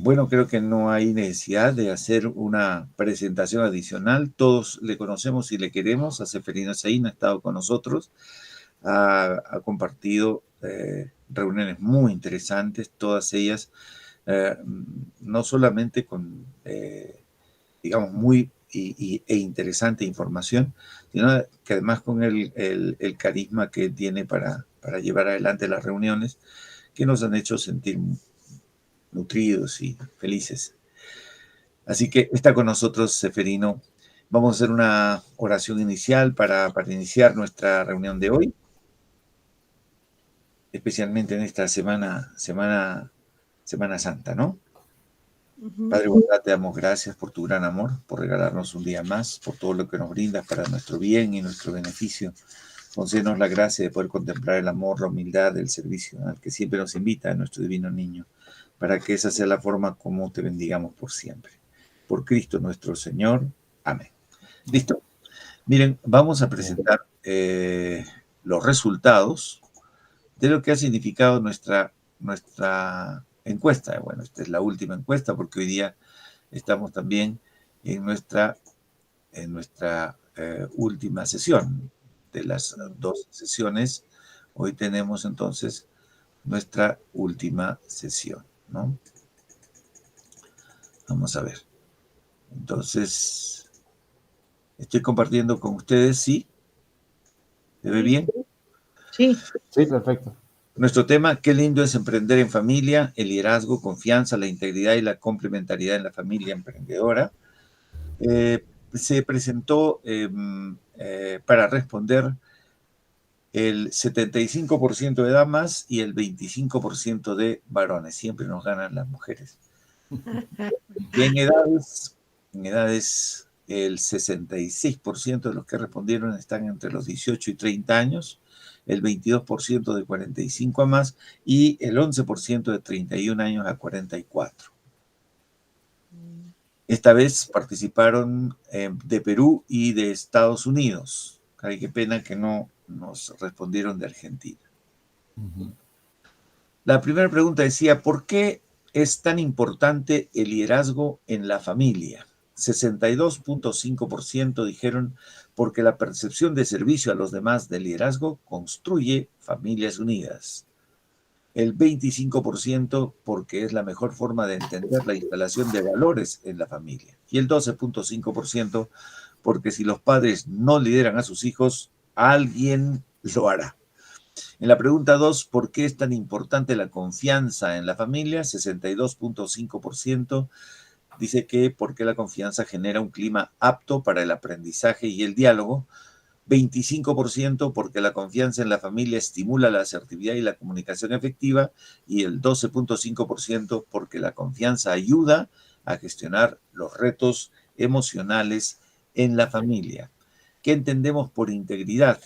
Bueno, creo que no hay necesidad de hacer una presentación adicional. Todos le conocemos y le queremos. A Seferino Saín ha estado con nosotros, ha compartido reuniones muy interesantes, todas ellas eh, no solamente con, digamos, muy e interesante información, sino que además con el carisma que tiene para llevar adelante las reuniones, que nos han hecho sentir nutridos y felices. Así que está con nosotros Seferino. Vamos a hacer una oración inicial para iniciar nuestra reunión de hoy, especialmente en esta Semana Santa, ¿no? Padre bondad, te damos gracias por tu gran amor, por regalarnos un día más, por todo lo que nos brindas para nuestro bien y nuestro beneficio. Concédenos la gracia de poder contemplar el amor, la humildad, el servicio al que siempre nos invita a nuestro divino niño, para que esa sea la forma como te bendigamos por siempre. Por Cristo nuestro Señor. Amén. Listo. Miren, vamos a presentar los resultados de lo que ha significado nuestra encuesta. Bueno, esta es la última encuesta porque hoy día estamos también en nuestra última sesión de las 2 sesiones. Hoy tenemos entonces nuestra última sesión, ¿no? Vamos a ver. Entonces, estoy compartiendo con ustedes, ¿sí? ¿Se ve bien? Sí. Sí, perfecto. Nuestro tema, qué lindo es emprender en familia, el liderazgo, confianza, la integridad y la complementariedad en la familia emprendedora. Se presentó para responder el 75% de damas y el 25% de varones. Siempre nos ganan las mujeres. Y en edades, el 66% de los que respondieron están entre los 18 y 30 años, el 22% de 45 a más y el 11% de 31 años a 44. Esta vez participaron de Perú y de Estados Unidos. Ay, qué pena que no nos respondieron de Argentina. La primera pregunta decía, ¿por qué es tan importante el liderazgo en la familia? 62.5% dijeron porque la percepción de servicio a los demás del liderazgo construye familias unidas. El 25% porque es la mejor forma de entender la instalación de valores en la familia. Y el 12.5% porque si los padres no lideran a sus hijos, alguien lo hará. En la pregunta 2, ¿por qué es tan importante la confianza en la familia? 62.5% dice que porque la confianza genera un clima apto para el aprendizaje y el diálogo. 25% porque la confianza en la familia estimula la asertividad y la comunicación efectiva. Y el 12.5% porque la confianza ayuda a gestionar los retos emocionales en la familia. ¿Qué entendemos por integridad?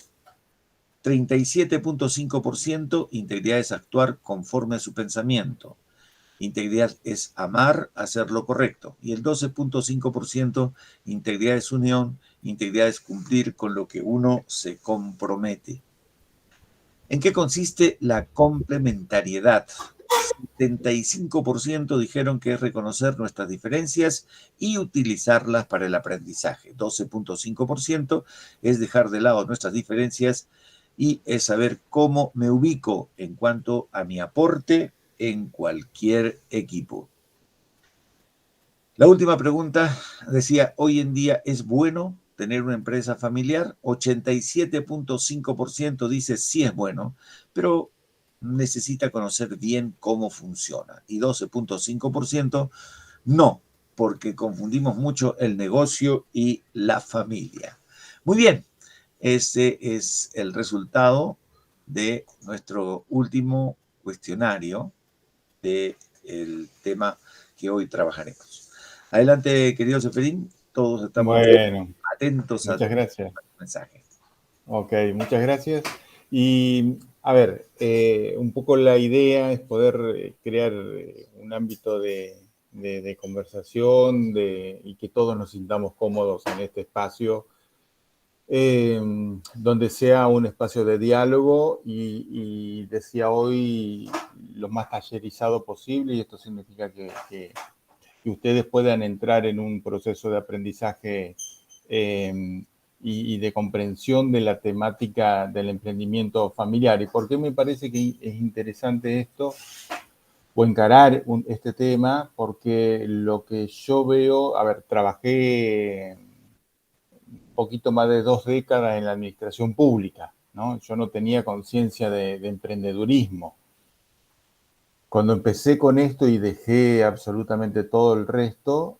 37.5% integridad es actuar conforme a su pensamiento. Integridad es amar, hacer lo correcto. Y el 12.5% integridad es unión, integridad es cumplir con lo que uno se compromete. ¿En qué consiste la complementariedad? 75% dijeron que es reconocer nuestras diferencias y utilizarlas para el aprendizaje. 12.5% es dejar de lado nuestras diferencias y es saber cómo me ubico en cuanto a mi aporte en cualquier equipo. La última pregunta decía, ¿hoy en día es bueno tener una empresa familiar? 87.5% dice sí es bueno, pero necesita conocer bien cómo funciona. Y 12.5% no, porque confundimos mucho el negocio y la familia. Muy bien, ese es el resultado de nuestro último cuestionario del tema que hoy trabajaremos. Adelante, querido Seferín, todos estamos atentos a tu mensaje. Ok, muchas gracias. Y a ver, un poco la idea es poder crear un ámbito de conversación y que todos nos sintamos cómodos en este espacio, donde sea un espacio de diálogo y decía hoy lo más tallerizado posible, y esto significa que que ustedes puedan entrar en un proceso de aprendizaje y de comprensión de la temática del emprendimiento familiar. ¿Y por qué me parece que es interesante esto o encarar este tema? Porque lo que yo veo, a ver, trabajé un poquito más de 2 décadas en la administración pública, ¿no? Yo no tenía conciencia de emprendedurismo. Cuando empecé con esto y dejé absolutamente todo el resto,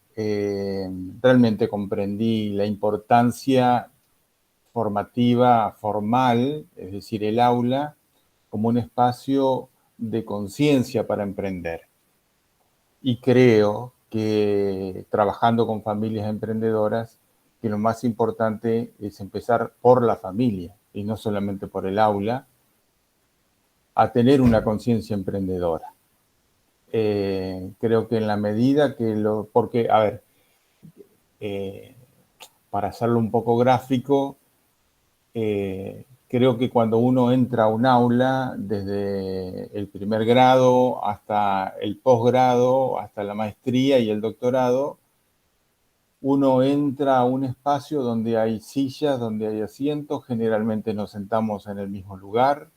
realmente comprendí la importancia formativa, formal, es decir, el aula, como un espacio de conciencia para emprender. Y creo que trabajando con familias emprendedoras, que lo más importante es empezar por la familia y no solamente por el aula, a tener una conciencia emprendedora. Creo que en la medida que porque, a ver, para hacerlo un poco gráfico, creo que cuando uno entra a un aula, desde el primer grado hasta el posgrado, hasta la maestría y el doctorado, uno entra a un espacio donde hay sillas, donde hay asientos, generalmente nos sentamos en el mismo lugar,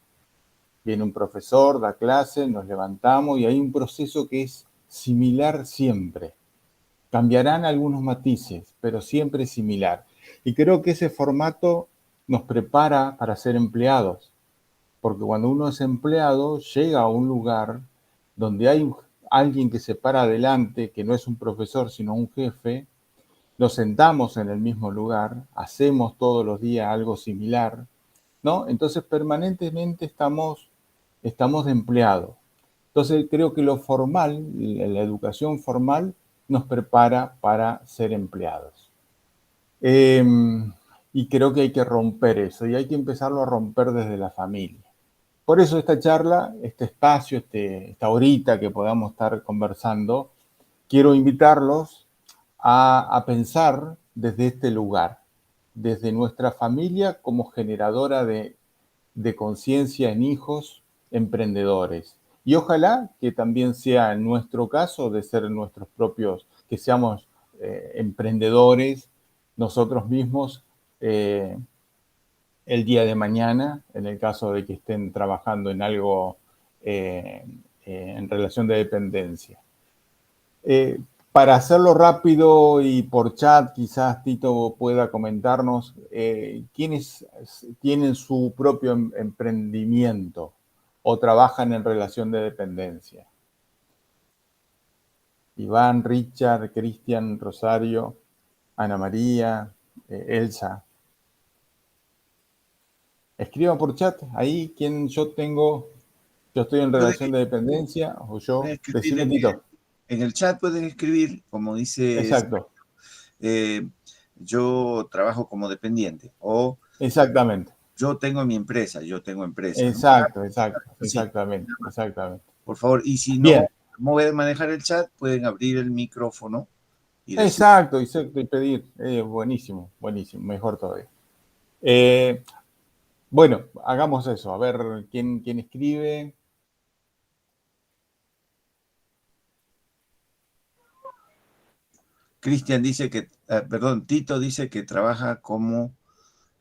viene un profesor, da clase, nos levantamos y hay un proceso que es similar siempre. Cambiarán algunos matices, pero siempre similar. Y creo que ese formato nos prepara para ser empleados, porque cuando uno es empleado llega a un lugar donde hay alguien que se para adelante, que no es un profesor, sino un jefe, nos sentamos en el mismo lugar, hacemos todos los días algo similar, ¿no? Entonces permanentemente estamos de empleado. Entonces creo que lo formal, la educación formal, nos prepara para ser empleados. Y creo que hay que romper eso, y hay que empezarlo a romper desde la familia. Por eso esta charla, este espacio, esta horita que podamos estar conversando, quiero invitarlos a pensar desde este lugar, desde nuestra familia como generadora de conciencia en hijos emprendedores. Y ojalá que también sea en nuestro caso de ser nuestros propios, que seamos emprendedores nosotros mismos el día de mañana, en el caso de que estén trabajando en algo en relación de dependencia. Eh, para hacerlo rápido y por chat, quizás Tito pueda comentarnos quiénes tienen su propio emprendimiento o trabajan en relación de dependencia. Iván, Richard, Cristian, Rosario, Ana María, Elsa. Escriban por chat ahí quién yo estoy en relación de dependencia o yo. Decime, Tito. En el chat pueden escribir, como dice, Exacto. Yo trabajo como dependiente o exactamente. Yo tengo empresa. Exacto, ¿no? exactamente. Por favor, y si Bien. no pueden manejar el chat, pueden abrir el micrófono y decir. Exacto, y pedir. Buenísimo, mejor todavía. Bueno, hagamos eso, a ver quién escribe. Cristian dice que, Tito dice que trabaja como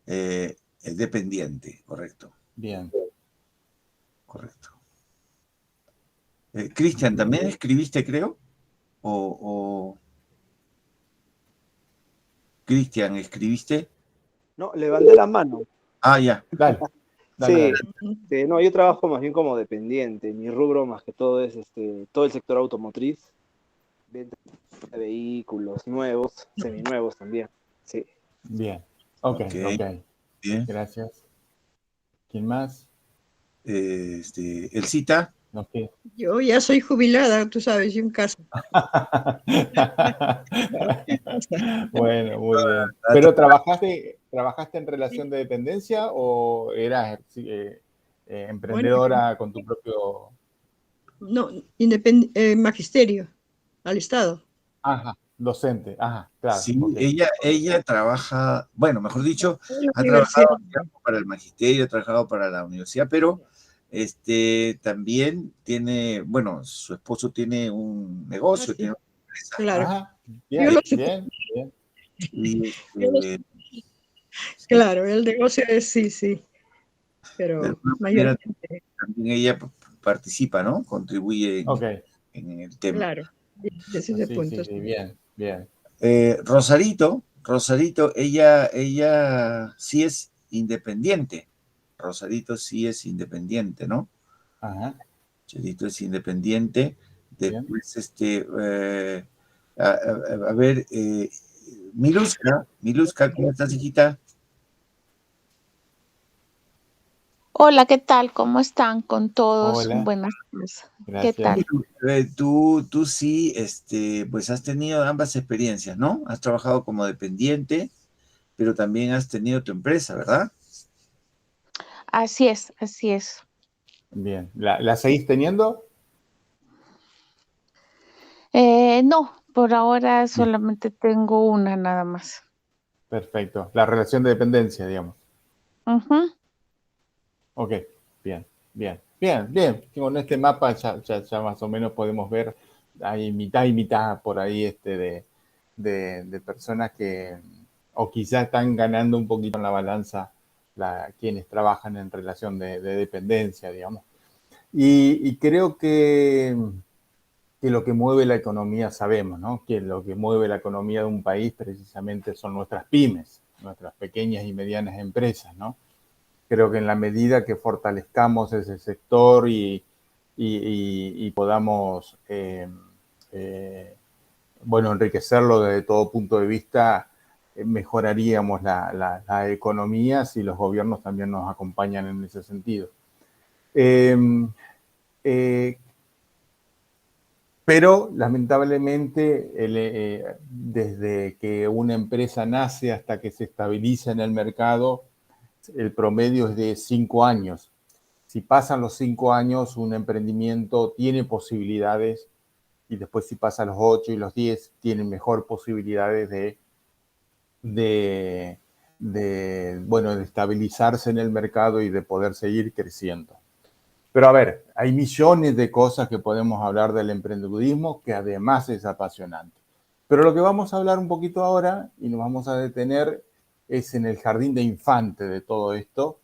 dependiente, correcto. Bien. Correcto. Cristian, ¿también escribiste, creo? Cristian, ¿escribiste? No, levanté la mano. Ah, ya. Dale. Sí, no, yo trabajo más bien como dependiente. Mi rubro más que todo es todo el sector automotriz, venta de vehículos nuevos, seminuevos también. Sí. Bien. Ok. Bien. Gracias. ¿Quién más? Elcita. Okay. Yo ya soy jubilada, tú sabes, y en casa. Bueno, muy bien. ¿Pero trabajaste en relación de dependencia o eras emprendedora con tu propio...? No, magisterio, al Estado. Ajá, docente, ajá, claro. Sí, okay. ella trabaja, bueno, mejor dicho, ha trabajado para el magisterio, ha trabajado para la universidad, pero también tiene, bueno, su esposo tiene un negocio, tiene una claro. Ajá, Yo bien, lo supe, bien, bien. Y yo lo claro, el negocio es sí, sí, de pero alguna manera mayormente, también ella participa, ¿no? Contribuye Ok, en el tema. claro, desde ese sí, punto. sí, sí, Sí. bien, bien. Rosarito, ella sí es independiente. Rosarito sí es independiente, ¿no? Ajá, Rosarito es independiente. bien. Después, a ver, Miluska, ¿cómo estás, hijita? Hola, ¿qué tal? ¿Cómo están con todos? Hola, Buenas tardes. ¿Qué gracias. tal? Tú sí, pues has tenido ambas experiencias, ¿no? Has trabajado como dependiente, pero también has tenido tu empresa, ¿verdad? Así es, así es. Bien. ¿La seguís teniendo? No, por ahora Bien. solamente tengo una nada más. Perfecto. La relación de dependencia, digamos. Ujú. Ok, bien, bien, bien, bien. Con este mapa ya más o menos podemos ver, hay mitad y mitad por ahí de personas que o quizás están ganando un poquito en la balanza quienes trabajan en relación de dependencia, digamos. Y creo que lo que mueve la economía, sabemos, ¿no? Que lo que mueve la economía de un país precisamente son nuestras pymes, nuestras pequeñas y medianas empresas, ¿no? Creo que en la medida que fortalezcamos ese sector y podamos, bueno, enriquecerlo desde todo punto de vista, mejoraríamos la economía si los gobiernos también nos acompañan en ese sentido. Eh, eh, pero lamentablemente, desde que una empresa nace hasta que se estabiliza en el mercado, el promedio es de 5 años. Si pasan los 5 años, un emprendimiento tiene posibilidades y después si pasa los 8 y los 10, tienen mejor posibilidades de, bueno, de estabilizarse en el mercado y de poder seguir creciendo. Pero a ver, hay millones de cosas que podemos hablar del emprendedurismo que además es apasionante. Pero lo que vamos a hablar un poquito ahora y nos vamos a detener es en el jardín de infante de todo esto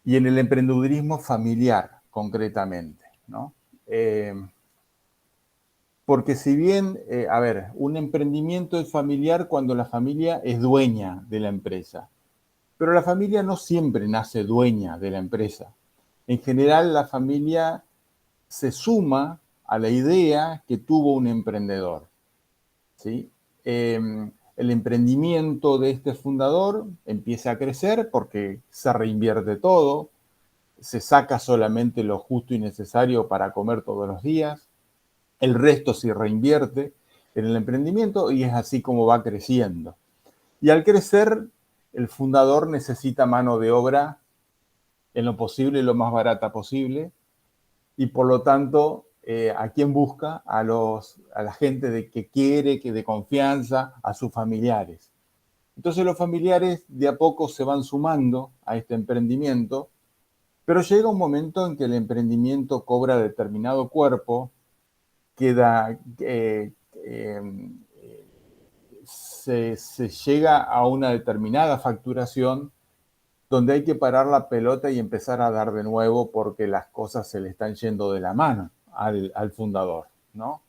y en el emprendedurismo familiar concretamente, ¿no? Porque si bien, a ver, un emprendimiento es familiar cuando la familia es dueña de la empresa, pero la familia no siempre nace dueña de la empresa. En general, la familia se suma a la idea que tuvo un emprendedor, ¿sí? El emprendimiento de este fundador empieza a crecer porque se reinvierte todo, se saca solamente lo justo y necesario para comer todos los días, el resto se reinvierte en el emprendimiento y es así como va creciendo. Y al crecer, el fundador necesita mano de obra en lo posible, lo más barata posible, y por lo tanto, ¿a quién busca? A la gente que quiere, que de confianza, a sus familiares. Entonces los familiares de a poco se van sumando a este emprendimiento, pero llega un momento en que el emprendimiento cobra determinado cuerpo, queda, se llega a una determinada facturación donde hay que parar la pelota y empezar a dar de nuevo porque las cosas se le están yendo de la mano al fundador, ¿no?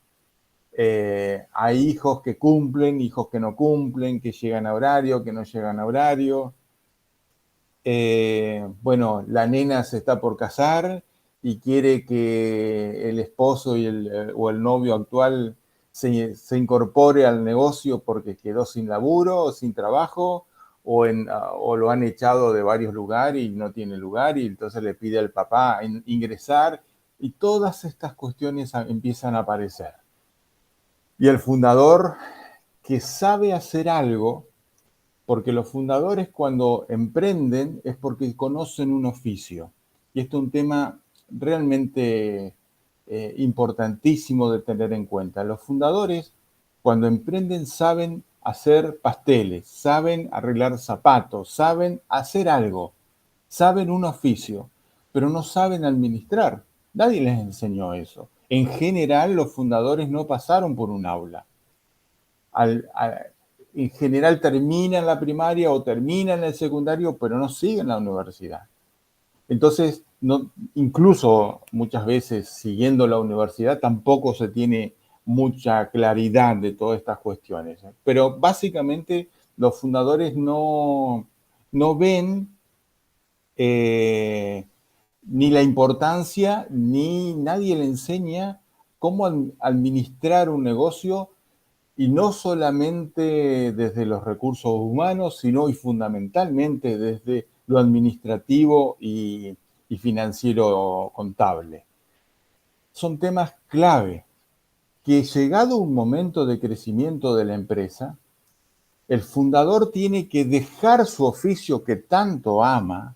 Hay hijos que cumplen, hijos que no cumplen, que llegan a horario, que no llegan a horario. Bueno, la nena se está por casar y quiere que el esposo o el novio actual se incorpore al negocio porque quedó sin laburo o sin trabajo o lo han echado de varios lugares y no tiene lugar y entonces le pide al papá ingresar y todas estas cuestiones empiezan a aparecer. Y el fundador que sabe hacer algo, porque los fundadores cuando emprenden es porque conocen un oficio. Y esto es un tema realmente importantísimo de tener en cuenta. Los fundadores cuando emprenden saben hacer pasteles, saben arreglar zapatos, saben hacer algo, saben un oficio, pero no saben administrar. Nadie les enseñó eso. En general, los fundadores no pasaron por un aula. En general terminan la primaria o terminan el secundario, pero no siguen la universidad. Entonces, incluso muchas veces siguiendo la universidad tampoco se tiene mucha claridad de todas estas cuestiones. Pero básicamente los fundadores no ven ni la importancia, ni nadie le enseña cómo administrar un negocio, y no solamente desde los recursos humanos, sino y fundamentalmente desde lo administrativo y financiero contable. Son temas clave que, llegado un momento de crecimiento de la empresa, el fundador tiene que dejar su oficio que tanto ama,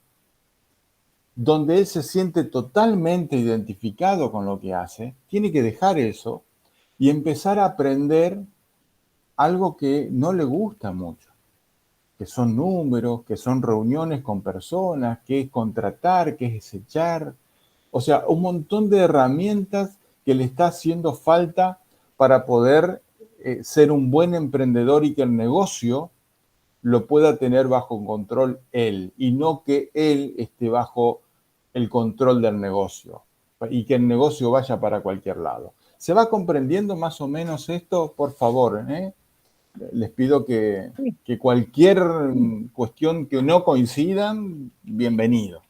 donde él se siente totalmente identificado con lo que hace, tiene que dejar eso y empezar a aprender algo que no le gusta mucho, que son números, que son reuniones con personas, que es contratar, que es echar. O sea, un montón de herramientas que le está haciendo falta para poder ser un buen emprendedor y que el negocio lo pueda tener bajo control él, y no que él esté bajo el control del negocio y que el negocio vaya para cualquier lado. ¿Se va comprendiendo más o menos esto? Por favor, les pido que cualquier cuestión que no coincidan, bienvenido.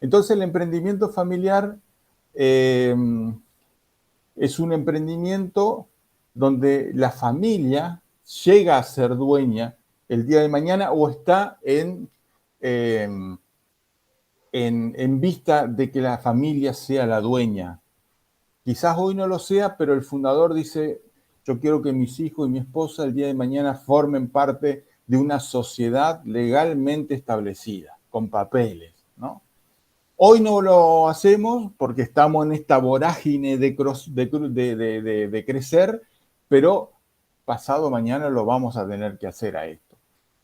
Entonces, el emprendimiento familiar es un emprendimiento donde la familia llega a ser dueña el día de mañana, o está en vista de que la familia sea la dueña. Quizás hoy no lo sea, pero el fundador dice: yo quiero que mis hijos y mi esposa el día de mañana formen parte de una sociedad legalmente establecida, con papeles, ¿no? Hoy no lo hacemos porque estamos en esta vorágine de crecer, pero pasado mañana lo vamos a tener que hacer a esto.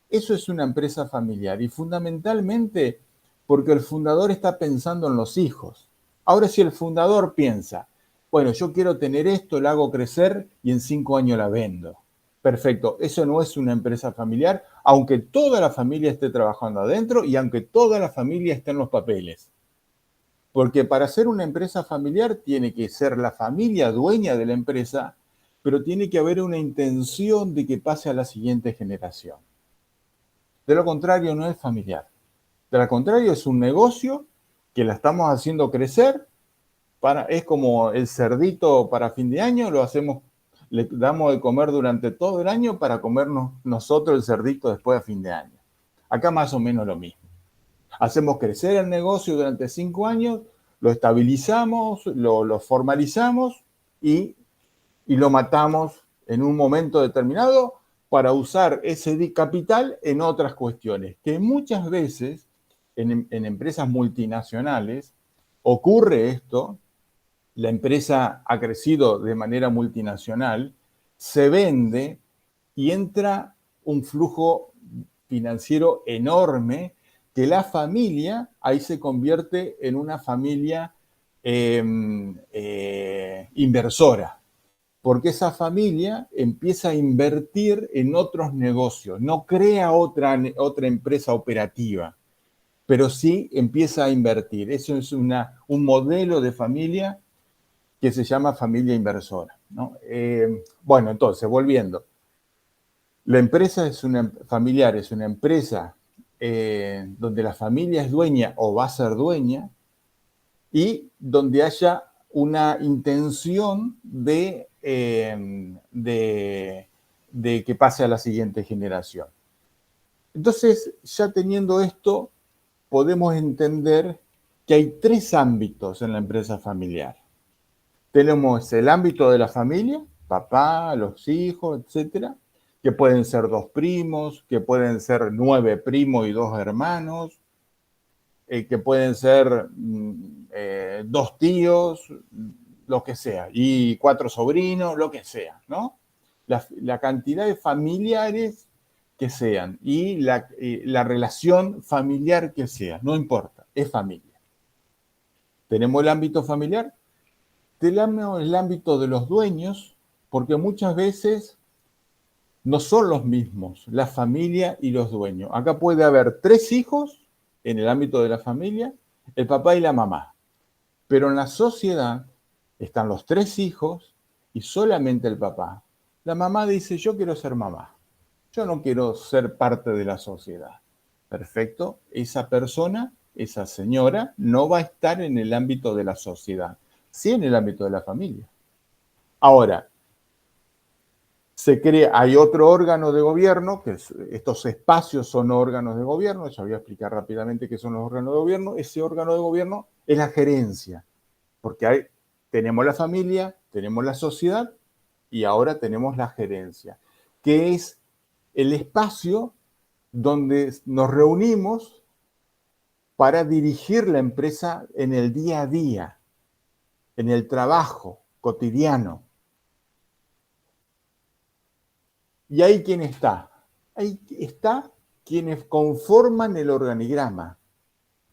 Eso es una empresa familiar, y fundamentalmente porque el fundador está pensando en los hijos. Ahora, si el fundador piensa: bueno, yo quiero tener esto, la hago crecer y en 5 años la vendo. Perfecto, eso no es una empresa familiar, aunque toda la familia esté trabajando adentro y aunque toda la familia esté en los papeles. Porque para ser una empresa familiar tiene que ser la familia dueña de la empresa, pero tiene que haber una intención de que pase a la siguiente generación. De lo contrario, no es familiar. De lo contrario, es un negocio que la estamos haciendo crecer. Es como el cerdito para fin de año, le damos de comer durante todo el año para comernos nosotros el cerdito después de fin de año. Acá más o menos lo mismo. Hacemos crecer el negocio durante 5 años, lo estabilizamos, lo formalizamos y lo matamos en un momento determinado para usar ese capital en otras cuestiones, que muchas veces en empresas multinacionales ocurre esto. La empresa ha crecido de manera multinacional, se vende y entra un flujo financiero enorme, que la familia ahí se convierte en una familia inversora, porque esa familia empieza a invertir en otros negocios, no crea otra empresa operativa, pero sí empieza a invertir. Eso es un modelo de familia que se llama familia inversora, ¿no? Bueno, entonces, volviendo. La empresa familiar es una empresa donde la familia es dueña o va a ser dueña, y donde haya una intención de que pase a la siguiente generación. Entonces, ya teniendo esto, podemos entender que hay 3 ámbitos en la empresa familiar. Tenemos el ámbito de la familia, papá, los hijos, etcétera, que pueden ser 2 primos, que pueden ser 9 primos y 2 hermanos, que pueden ser 2 tíos, lo que sea, y 4 sobrinos, lo que sea, ¿no? La cantidad de familiares que sean y la relación familiar que sea, no importa, es familia. Tenemos el ámbito familiar, tenemos el ámbito de los dueños, porque muchas veces no son los mismos, la familia y los dueños. Acá puede haber 3 hijos en el ámbito de la familia, el papá y la mamá. Pero en la sociedad están los 3 hijos y solamente el papá. La mamá dice, yo quiero ser mamá. Yo no quiero ser parte de la sociedad. Perfecto. Esa persona, esa señora, no va a estar en el ámbito de la sociedad, sí en el ámbito de la familia. Ahora, hay otro órgano de gobierno, que estos espacios son órganos de gobierno, ya voy a explicar rápidamente qué son los órganos de gobierno. Ese órgano de gobierno es la gerencia, porque tenemos la familia, tenemos la sociedad y ahora tenemos la gerencia, que es el espacio donde nos reunimos para dirigir la empresa en el día a día, en el trabajo cotidiano. ¿Y ahí quién está? Ahí está quienes conforman el organigrama.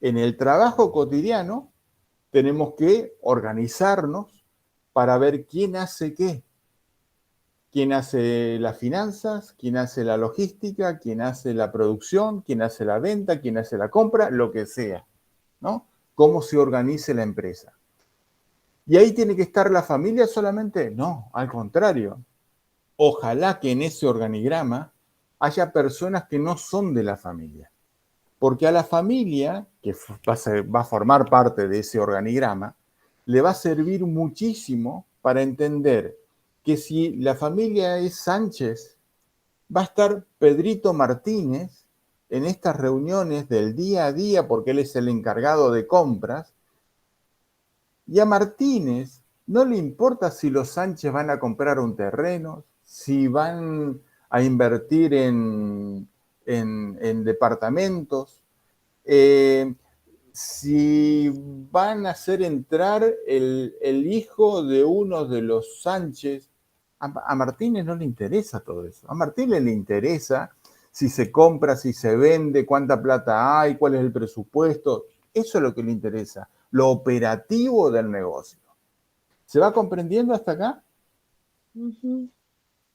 En el trabajo cotidiano tenemos que organizarnos para ver quién hace qué. Quién hace las finanzas, quién hace la logística, quién hace la producción, quién hace la venta, quién hace la compra, lo que sea, ¿no? Cómo se organice la empresa. ¿Y ahí tiene que estar la familia solamente? No, al contrario. Ojalá que en ese organigrama haya personas que no son de la familia. Porque a la familia, que va a formar parte de ese organigrama, le va a servir muchísimo para entender que si la familia es Sánchez, va a estar Pedrito Martínez en estas reuniones del día a día, porque él es el encargado de compras, y a Martínez no le importa si los Sánchez van a comprar un terreno, si van a invertir en departamentos, si van a hacer entrar el hijo de uno de los Sánchez. A Martínez no le interesa todo eso. A Martínez le interesa si se compra, si se vende, cuánta plata hay, cuál es el presupuesto. Eso es lo que le interesa, lo operativo del negocio. ¿Se va comprendiendo hasta acá? Ujú.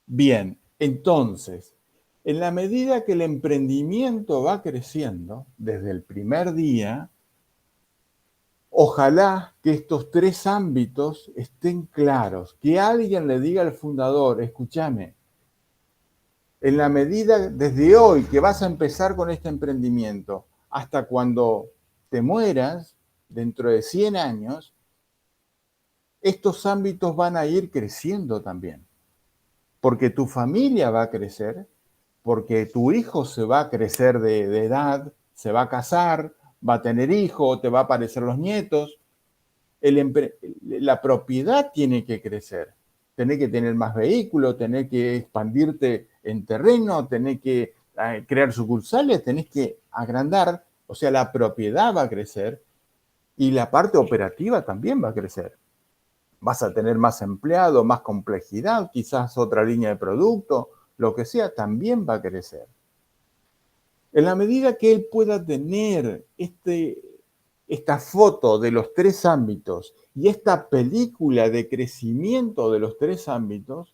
Bien, entonces, en la medida que el emprendimiento va creciendo, desde el primer día, ojalá que estos 3 ámbitos estén claros, que alguien le diga al fundador, escúchame, en la medida desde hoy que vas a empezar con este emprendimiento hasta cuando te mueras, dentro de 100 años, estos ámbitos van a ir creciendo también. Porque tu familia va a crecer, porque tu hijo se va a crecer de edad, se va a casar, va a tener hijos, te va a aparecer los nietos. La propiedad tiene que crecer. Tenés que tener más vehículos, tenés que expandirte en terreno, tenés que crear sucursales, tenés que agrandar. O sea, la propiedad va a crecer y la parte operativa también va a crecer. Vas a tener más empleados, más complejidad, quizás otra línea de producto, lo que sea, también va a crecer. En la medida que él pueda tener esta foto de los 3 ámbitos y esta película de crecimiento de los 3 ámbitos,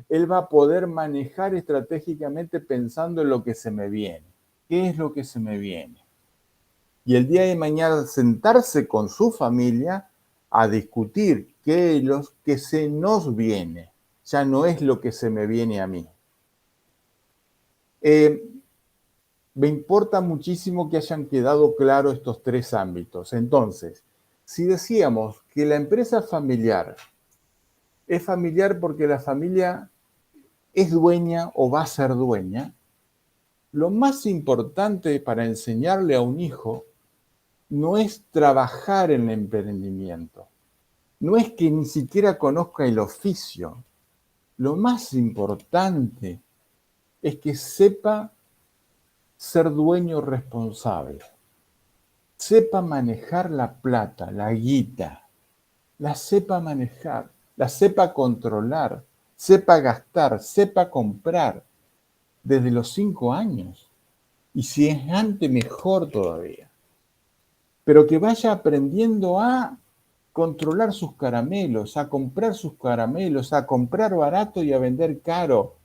él va a poder manejar estratégicamente pensando en lo que se me viene. ¿Qué es lo que se me viene? Y el día de mañana sentarse con su familia a discutir qué es lo que se nos viene. Ya no es lo que se me viene a mí. Me importa muchísimo que hayan quedado claros estos 3 ámbitos. Entonces, si decíamos que la empresa familiar es familiar porque la familia es dueña o va a ser dueña, lo más importante para enseñarle a un hijo no es trabajar en el emprendimiento, no es que ni siquiera conozca el oficio. Lo más importante es que sepa ser dueño responsable, sepa manejar la plata, la guita, la sepa manejar, la sepa controlar, sepa gastar, sepa comprar desde los 5 años. Y si es antes, mejor todavía. Pero que vaya aprendiendo a controlar sus caramelos, a comprar sus caramelos, a comprar barato y a vender caro.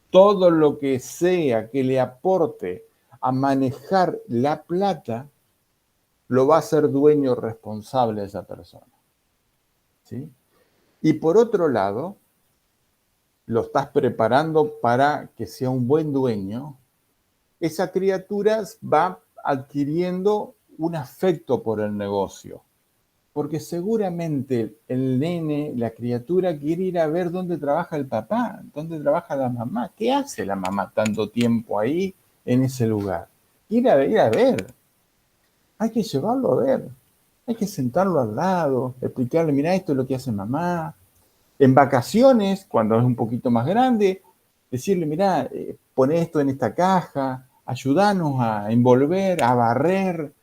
Todo lo que sea que le aporte a manejar la plata, lo va a hacer dueño responsable de esa persona. ¿Sí? Y por otro lado, lo estás preparando para que sea un buen dueño, esa criatura va adquiriendo un afecto por el negocio. Porque seguramente el nene, la criatura, quiere ir a ver dónde trabaja el papá, dónde trabaja la mamá. ¿Qué hace la mamá tanto tiempo ahí en ese lugar? Ir a ver. Hay que llevarlo a ver. Hay que sentarlo al lado, explicarle, mira, esto es lo que hace mamá. En vacaciones, cuando es un poquito más grande, decirle, mira, pon esto en esta caja, ayúdanos a envolver, a barrer,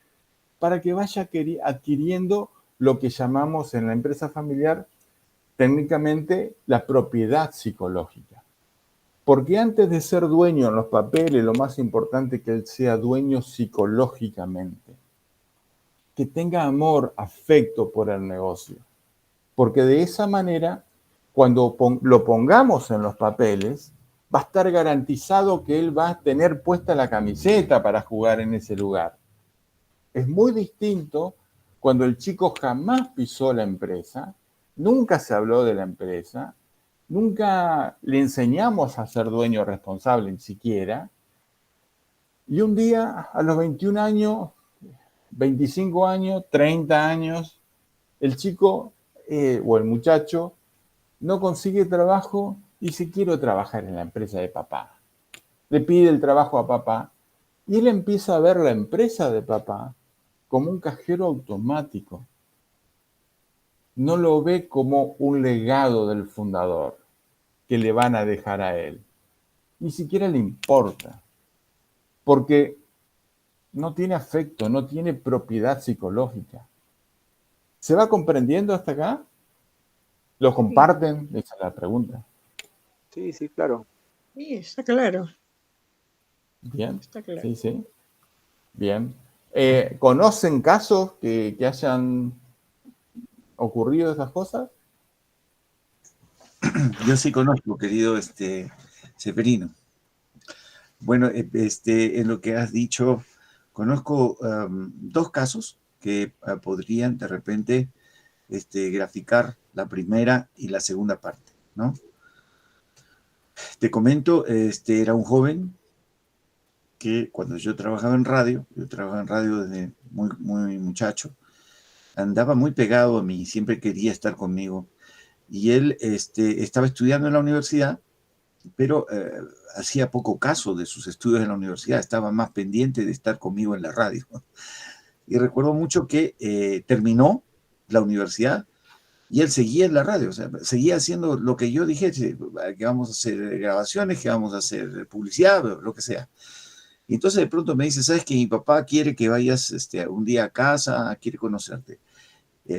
para que vaya adquiriendo lo que llamamos en la empresa familiar técnicamente la propiedad psicológica. Porque antes de ser dueño en los papeles, lo más importante es que él sea dueño psicológicamente. Que tenga amor, afecto por el negocio. Porque de esa manera, cuando lo pongamos en los papeles, va a estar garantizado que él va a tener puesta la camiseta para jugar en ese lugar. Es muy distinto cuando el chico jamás pisó la empresa, nunca se habló de la empresa, nunca le enseñamos a ser dueño responsable ni siquiera, y un día a los 21 años, 25 años, 30 años, el chico o el muchacho no consigue trabajo y dice, quiero trabajar en la empresa de papá. Le pide el trabajo a papá y él empieza a ver la empresa de papá como un cajero automático. No lo ve como un legado del fundador que le van a dejar a él. Ni siquiera le importa, porque no tiene afecto, no tiene propiedad psicológica. ¿Se va comprendiendo hasta acá? ¿Lo comparten? Esa es la pregunta. Sí, sí, claro. Sí, está claro. Bien. Está claro. Sí, sí. Bien. ¿Conocen casos que hayan ocurrido esas cosas? Yo sí conozco, querido Severino. Bueno, en lo que has dicho, conozco dos casos que podrían de repente graficar la primera y la segunda parte, ¿no? Te comento, era un joven que cuando yo trabajaba en radio desde muy, muy muchacho, andaba muy pegado a mí, siempre quería estar conmigo. Y él estaba estudiando en la universidad, pero hacía poco caso de sus estudios en la universidad, estaba más pendiente de estar conmigo en la radio. Y recuerdo mucho que terminó la universidad y él seguía en la radio, o sea, seguía haciendo lo que yo dije, que vamos a hacer grabaciones, que vamos a hacer publicidad, lo que sea. Y entonces de pronto me dice, ¿sabes que mi papá quiere que vayas un día a casa, quiere conocerte?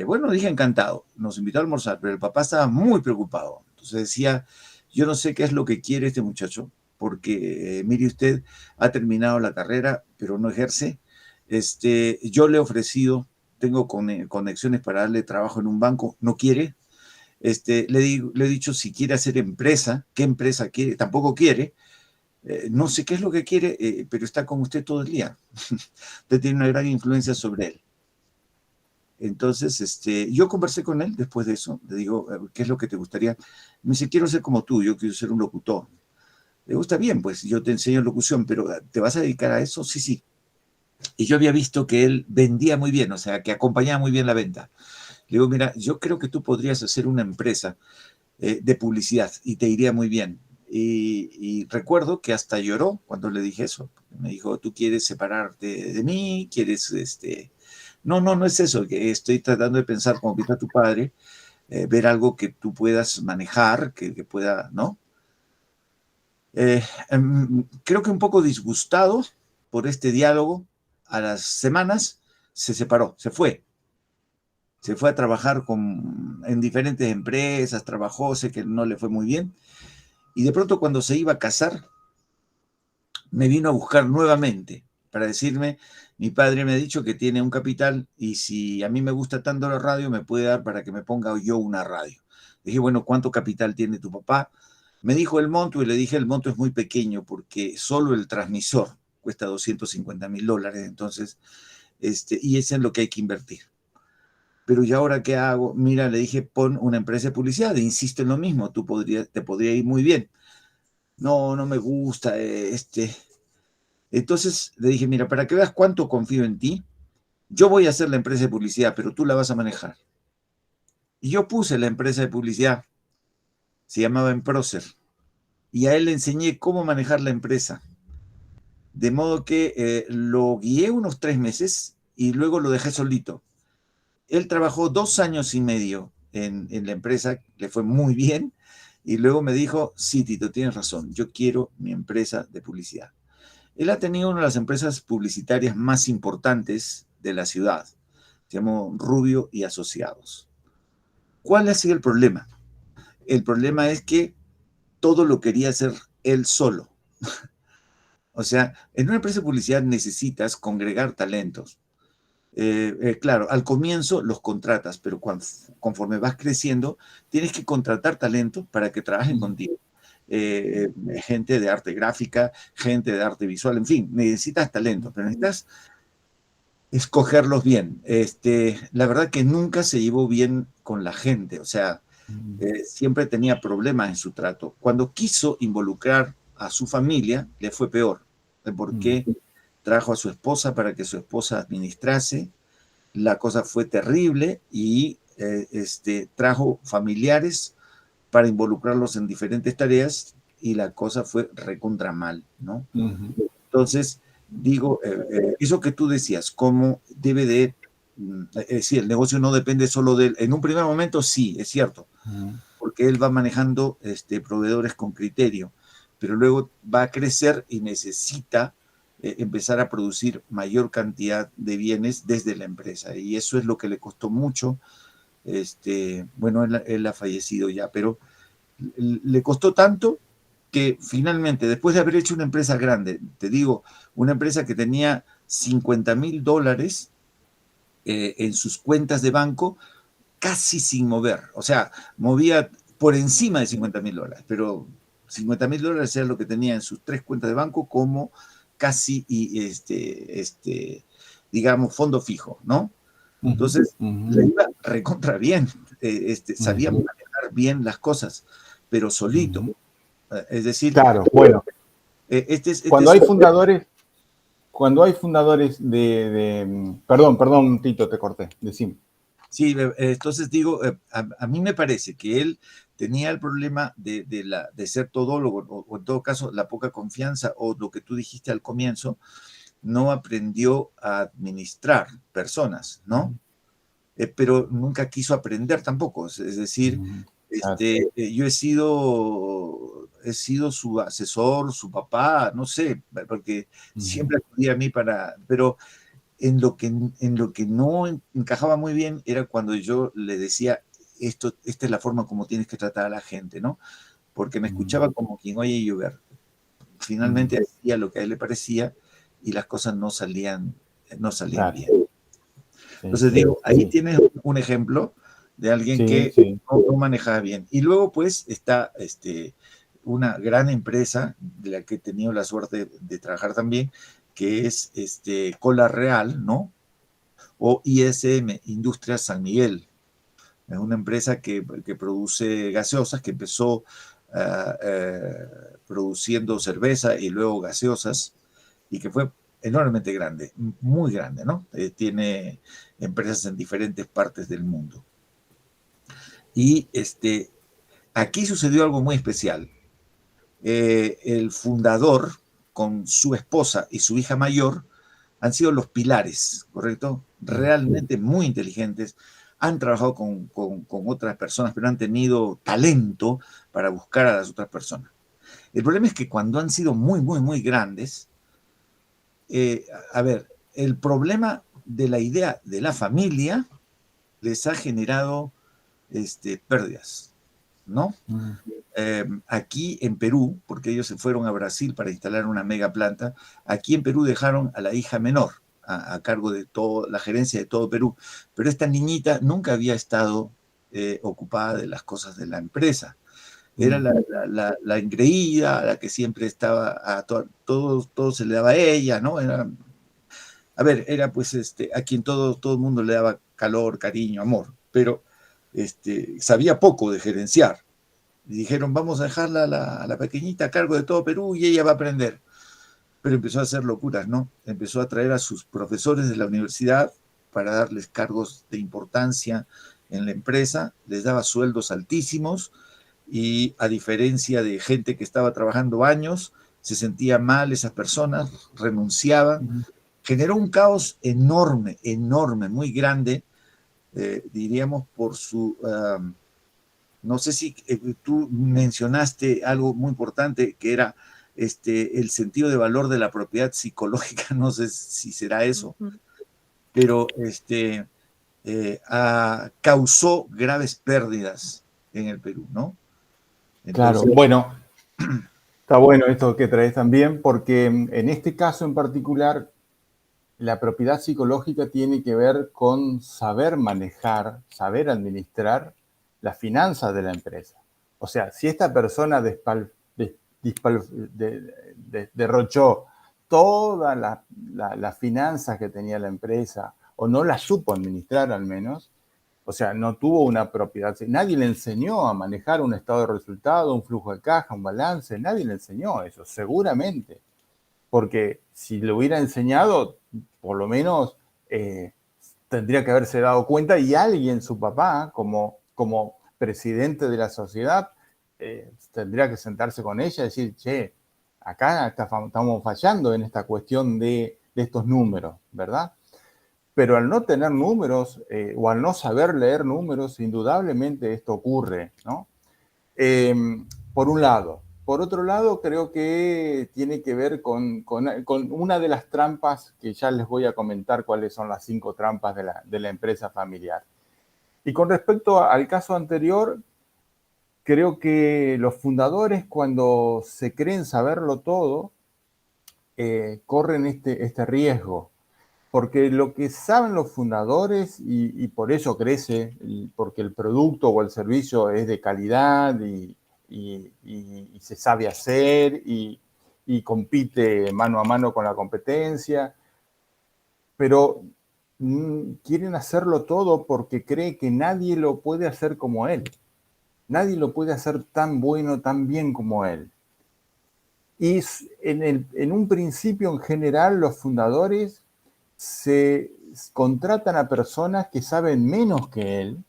Bueno, dije encantado, nos invitó a almorzar, pero el papá estaba muy preocupado. Entonces decía, yo no sé qué es lo que quiere este muchacho, porque mire usted, ha terminado la carrera, pero no ejerce. Yo le he ofrecido, tengo conexiones para darle trabajo en un banco, no quiere. Le he dicho si quiere hacer empresa, qué empresa quiere, tampoco quiere. No sé qué es lo que quiere, pero está con usted todo el día. Usted tiene una gran influencia sobre él. Entonces, yo conversé con él después de eso. Le digo, ¿qué es lo que te gustaría? Me dice, quiero ser como tú, yo quiero ser un locutor. Le gusta bien, pues yo te enseño locución, pero ¿te vas a dedicar a eso? Sí, sí. Y yo había visto que él vendía muy bien, o sea, que acompañaba muy bien la venta. Le digo, mira, yo creo que tú podrías hacer una empresa de publicidad y te iría muy bien. Y recuerdo que hasta lloró cuando le dije eso. Me dijo, tú quieres separarte de mí, quieres, no es eso, que estoy tratando de pensar como piensa tu padre, ver algo que tú puedas manejar, que pueda, ¿no? Creo que un poco disgustado por este diálogo, a las semanas se separó, se fue a trabajar en diferentes empresas, trabajó, sé que no le fue muy bien, y de pronto cuando se iba a casar, me vino a buscar nuevamente para decirme, mi padre me ha dicho que tiene un capital y si a mí me gusta tanto la radio, me puede dar para que me ponga yo una radio. Dije, bueno, ¿cuánto capital tiene tu papá? Me dijo el monto y le dije, el monto es muy pequeño porque solo el transmisor cuesta $250,000, entonces, y eso es lo que hay que invertir. Pero ¿y ahora qué hago? Mira, le dije, pon una empresa de publicidad, insisto en lo mismo, te podría ir muy bien. No, no me gusta, Entonces le dije, mira, para que veas cuánto confío en ti, yo voy a hacer la empresa de publicidad, pero tú la vas a manejar. Y yo puse la empresa de publicidad, se llamaba Emprocer, y a él le enseñé cómo manejar la empresa. De modo que lo guié unos 3 meses y luego lo dejé solito. Él trabajó 2 años y medio en la empresa, le fue muy bien, y luego me dijo, sí, Tito, tienes razón, yo quiero mi empresa de publicidad. Él ha tenido una de las empresas publicitarias más importantes de la ciudad, se llamó Rubio y Asociados. ¿Cuál ha sido el problema? El problema es que todo lo quería hacer él solo. O sea, en una empresa de publicidad necesitas congregar talentos. Claro, al comienzo los contratas, pero conforme vas creciendo, tienes que contratar talentos para que trabajen contigo. Gente de arte gráfica, gente de arte visual, en fin, necesitas talentos, pero necesitas escogerlos bien. La verdad que nunca se llevó bien con la gente, o sea, siempre tenía problemas en su trato. Cuando quiso involucrar a su familia, le fue peor, porque trajo a su esposa para que su esposa administrase, la cosa fue terrible y trajo familiares para involucrarlos en diferentes tareas y la cosa fue recontra mal, ¿no? Entonces, digo, eso que tú decías, cómo debe de, es decir, el negocio no depende solo de él. En un primer momento sí, es cierto, porque él va manejando proveedores con criterio, pero luego va a crecer y necesita empezar a producir mayor cantidad de bienes desde la empresa. Y eso es lo que le costó mucho. Bueno, él ha fallecido ya, pero le costó tanto que finalmente, después de haber hecho una empresa grande, te digo, una empresa que tenía $50,000 en sus cuentas de banco, casi sin mover. O sea, movía por encima de $50,000, pero $50,000 era lo que tenía en sus 3 cuentas de banco como casi, digamos, fondo fijo, ¿no? Entonces, le iba recontra bien, sabía manejar bien las cosas, pero solito. Es decir, claro, bueno, cuando hay fundadores perdón, Tito, te corté, decime. Sí, entonces digo, a mí me parece que él tenía el problema de ser todólogo, o en todo caso la poca confianza, o lo que tú dijiste al comienzo, no aprendió a administrar personas, ¿no? Pero nunca quiso aprender tampoco. Es decir, yo he sido su asesor, su papá, no sé, porque siempre acudía a mí pero en lo que no encajaba muy bien era cuando yo le decía, esta es la forma como tienes que tratar a la gente, ¿no? Porque me escuchaba como quien oye llover. Finalmente hacía lo que a él le parecía y las cosas no salían bien. Entonces digo, ahí tienes un ejemplo de alguien que no manejaba bien. Y luego pues está una gran empresa de la que he tenido la suerte de trabajar también, que es Cola Real, ¿no? O ISM, Industrias San Miguel. Es una empresa que produce gaseosas, que empezó produciendo cerveza y luego gaseosas, y que fue enormemente grande, muy grande, ¿no? Tiene empresas en diferentes partes del mundo. Y aquí sucedió algo muy especial. El fundador, con su esposa y su hija mayor, han sido los pilares, ¿correcto? Realmente muy inteligentes, han trabajado con otras personas, pero han tenido talento para buscar a las otras personas. El problema es que cuando han sido muy, muy, muy grandes, el problema de la idea de la familia les ha generado pérdidas, ¿no? Aquí en Perú, porque ellos se fueron a Brasil para instalar una mega planta, aquí en Perú dejaron a la hija menor, a cargo de toda la gerencia de todo Perú, pero esta niñita nunca había estado ocupada de las cosas de la empresa. Era la engreída, la que siempre estaba, todo se le daba a ella, ¿no? Era pues a quien todo el mundo le daba calor, cariño, amor, pero sabía poco de gerenciar. Y dijeron, vamos a dejarla a la pequeñita a cargo de todo Perú y ella va a aprender. Pero empezó a hacer locuras, ¿no? Empezó a traer a sus profesores de la universidad para darles cargos de importancia en la empresa, les daba sueldos altísimos y a diferencia de gente que estaba trabajando años, se sentía mal esas personas, renunciaban. Generó un caos enorme, enorme, muy grande, diríamos por su... no sé si tú mencionaste algo muy importante que era el sentido de valor de la propiedad psicológica, no sé si será eso, pero causó graves pérdidas en el Perú, ¿no? Entonces, claro, bueno, está bueno esto que traes también, porque en este caso en particular, la propiedad psicológica tiene que ver con saber manejar, saber administrar las finanzas de la empresa. O sea, si esta persona derrochó todas las finanzas que tenía la empresa, o no las supo administrar al menos, o sea, no tuvo una propiedad, nadie le enseñó a manejar un estado de resultado, un flujo de caja, un balance, nadie le enseñó eso, seguramente. Porque si le hubiera enseñado, por lo menos tendría que haberse dado cuenta y alguien, su papá, como presidente de la sociedad, tendría que sentarse con ella y decir, che, acá estamos fallando en esta cuestión de estos números, ¿verdad? Pero al no tener números o al no saber leer números, indudablemente esto ocurre, ¿no? Por un lado. Por otro lado, creo que tiene que ver con una de las trampas que ya les voy a comentar cuáles son las 5 trampas de la empresa familiar. Y con respecto al caso anterior, creo que los fundadores, cuando se creen saberlo todo, corren este riesgo. Porque lo que saben los fundadores, y por eso crece, porque el producto o el servicio es de calidad y se sabe hacer y compite mano a mano con la competencia, pero quieren hacerlo todo porque cree que nadie lo puede hacer como él. Nadie lo puede hacer tan bueno, tan bien como él. Y en un principio, en general, los fundadores se contratan a personas que saben menos que él,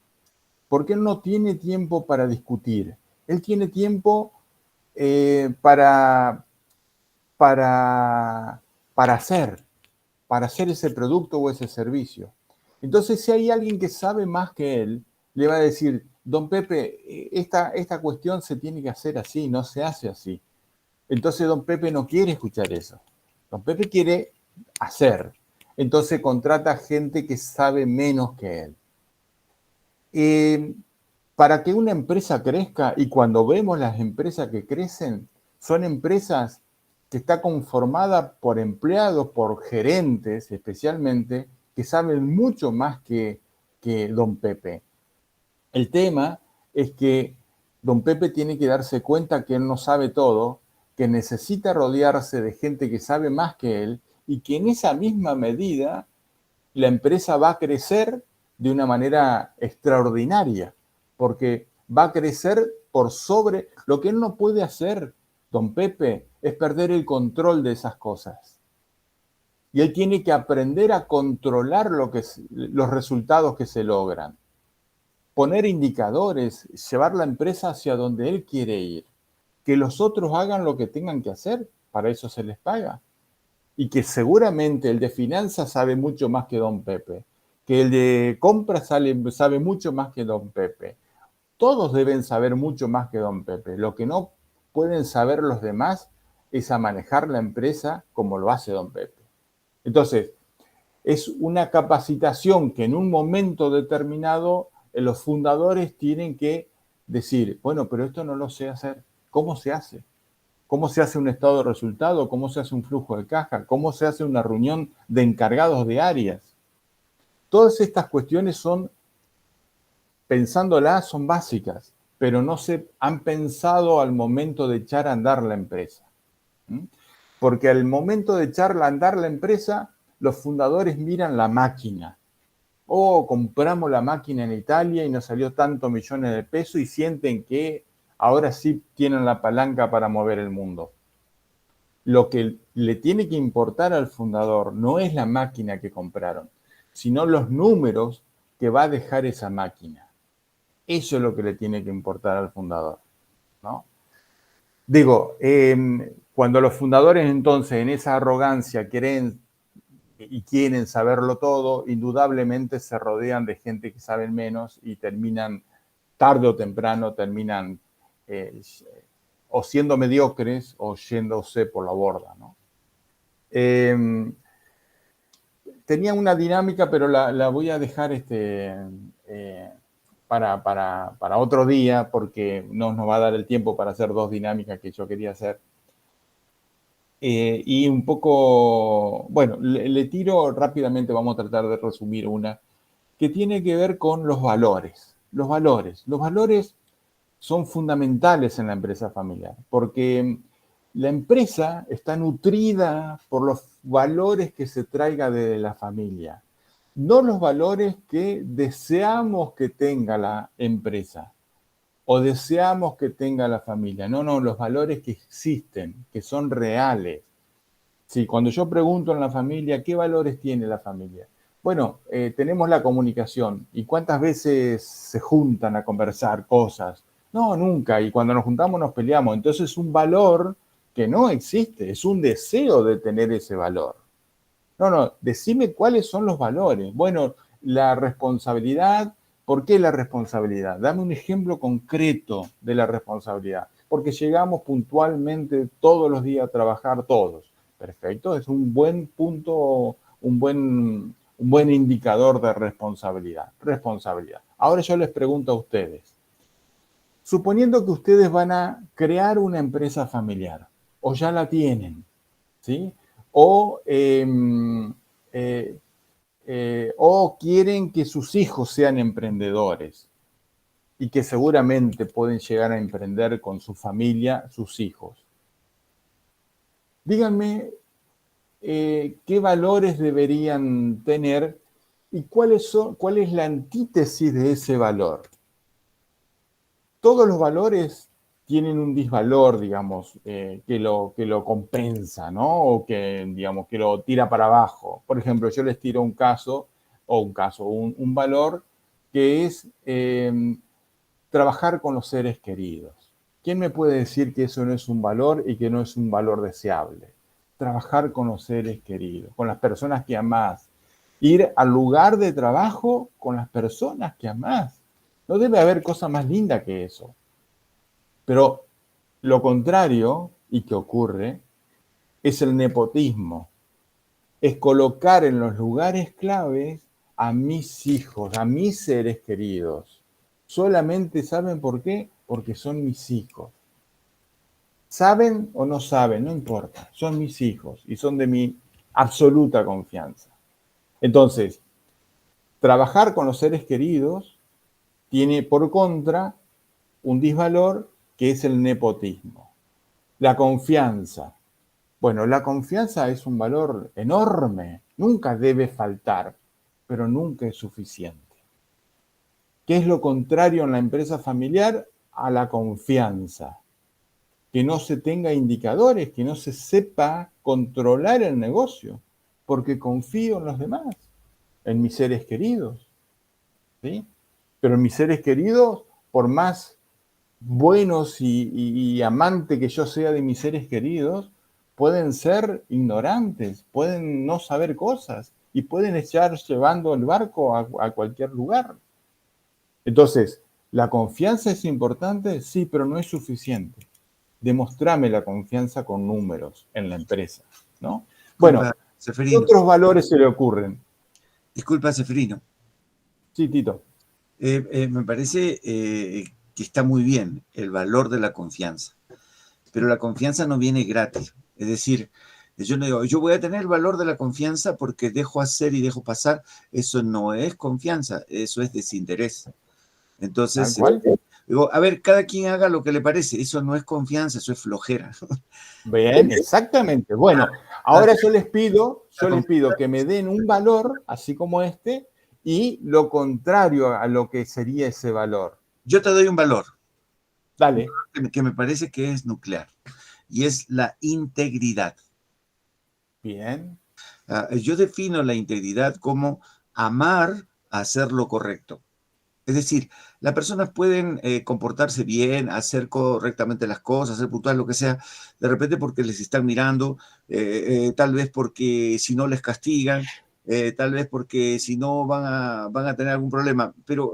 porque él no tiene tiempo para discutir. Él tiene tiempo para hacer ese producto o ese servicio. Entonces, si hay alguien que sabe más que él, le va a decir, don Pepe, esta cuestión se tiene que hacer así, no se hace así. Entonces, don Pepe no quiere escuchar eso. Don Pepe quiere hacer. Entonces, contrata gente que sabe menos que él. Para que una empresa crezca, y cuando vemos las empresas que crecen, son empresas que está conformada por empleados, por gerentes especialmente, que saben mucho más que don Pepe. El tema es que don Pepe tiene que darse cuenta que él no sabe todo, que necesita rodearse de gente que sabe más que él y que en esa misma medida la empresa va a crecer de una manera extraordinaria, porque va a crecer por sobre... Lo que él no puede hacer, don Pepe, es perder el control de esas cosas. Y él tiene que aprender a controlar los resultados que se logran. Poner indicadores, llevar la empresa hacia donde él quiere ir. Que los otros hagan lo que tengan que hacer, para eso se les paga. Y que seguramente el de finanzas sabe mucho más que don Pepe. Que el de compras sabe mucho más que don Pepe. Todos deben saber mucho más que don Pepe. Lo que no pueden saber los demás es a manejar la empresa como lo hace don Pepe. Entonces, es una capacitación que en un momento determinado los fundadores tienen que decir, bueno, pero esto no lo sé hacer. ¿Cómo se hace? cómo se hace un estado de resultado, cómo se hace un flujo de caja, cómo se hace una reunión de encargados de áreas. Todas estas cuestiones pensándolas, son básicas, pero no se han pensado al momento de echar a andar la empresa. Porque al momento de echar a andar la empresa, los fundadores miran la máquina. Compramos la máquina en Italia y nos salió tantos millones de pesos y sienten que ahora sí tienen la palanca para mover el mundo. Lo que le tiene que importar al fundador no es la máquina que compraron, sino los números que va a dejar esa máquina. Eso es lo que le tiene que importar al fundador, ¿no? Digo, cuando los fundadores entonces en esa arrogancia quieren saberlo todo, indudablemente se rodean de gente que sabe menos y terminan, tarde o temprano, o siendo mediocres o yéndose por la borda, ¿no? Tenía una dinámica, pero la voy a dejar para otro día, porque no nos va a dar el tiempo para hacer dos dinámicas que yo quería hacer. Y un poco, bueno, le tiro rápidamente, vamos a tratar de resumir una, que tiene que ver con los valores. Los valores son fundamentales en la empresa familiar, porque la empresa está nutrida por los valores que se traiga de la familia, no los valores que deseamos que tenga la empresa o deseamos que tenga la familia. No, los valores que existen, que son reales. Sí, cuando yo pregunto en la familia, ¿qué valores tiene la familia? Bueno, tenemos la comunicación. ¿Y cuántas veces se juntan a conversar cosas? No, nunca. Y cuando nos juntamos nos peleamos. Entonces es un valor que no existe, es un deseo de tener ese valor. No, decime cuáles son los valores. Bueno, la responsabilidad. ¿Por qué la responsabilidad? Dame un ejemplo concreto de la responsabilidad. Porque llegamos puntualmente todos los días a trabajar todos. Perfecto, es un buen punto, un buen indicador de responsabilidad. Ahora yo les pregunto a ustedes. Suponiendo que ustedes van a crear una empresa familiar, o ya la tienen, ¿sí? O quieren que sus hijos sean emprendedores y que seguramente pueden llegar a emprender con su familia, sus hijos. Díganme qué valores deberían tener y cuál es la antítesis de ese valor. Todos los valores tienen un disvalor, digamos, que lo compensa, ¿no? O que, digamos, que lo tira para abajo. Por ejemplo, yo les tiro un valor que es trabajar con los seres queridos. ¿Quién me puede decir que eso no es un valor y que no es un valor deseable? Trabajar con los seres queridos, con las personas que amás. Ir al lugar de trabajo con las personas que amás. No debe haber cosa más linda que eso. Pero lo contrario, y que ocurre, es el nepotismo. Es colocar en los lugares claves a mis hijos, a mis seres queridos. Solamente ¿saben por qué? Porque son mis hijos. ¿Saben o no saben? No importa. Son mis hijos y son de mi absoluta confianza. Entonces, trabajar con los seres queridos tiene por contra un disvalor que es el nepotismo. La confianza. Bueno, la confianza es un valor enorme. Nunca debe faltar, pero nunca es suficiente. ¿Qué es lo contrario en la empresa familiar? A la confianza. Que no se tenga indicadores, que no se sepa controlar el negocio, porque confío en los demás, en mis seres queridos, ¿sí? Pero mis seres queridos, por más buenos y amante que yo sea de mis seres queridos, pueden ser ignorantes, pueden no saber cosas y pueden estar llevando el barco a cualquier lugar. Entonces, ¿la confianza es importante? Sí, pero no es suficiente. Demostrame la confianza con números en la empresa, ¿no? Bueno, ¿qué otros valores se le ocurren? Disculpa, Ceferino. Sí, Tito. Me parece que está muy bien el valor de la confianza. pero la confianza no viene gratis. Es decir, yo no digo, yo voy a tener el valor de la confianza porque dejo hacer y dejo pasar. Eso no es confianza, eso es desinterés. Tal Entonces, cual. digo, a ver, cada quien haga lo que le parece. Eso no es confianza, eso es flojera. Bien, exactamente. Bueno, ahora yo les pido que me den un valor, así como este, y lo contrario a lo que sería ese valor. Yo te doy un valor Dale. que me parece que es nuclear y es la integridad. Bien. Yo defino la integridad como amar hacer lo correcto. Es decir, las personas pueden comportarse bien, hacer correctamente las cosas, ser puntuales, lo que sea, de repente porque les están mirando, tal vez porque si no les castigan, tal vez porque si no van a tener algún problema, pero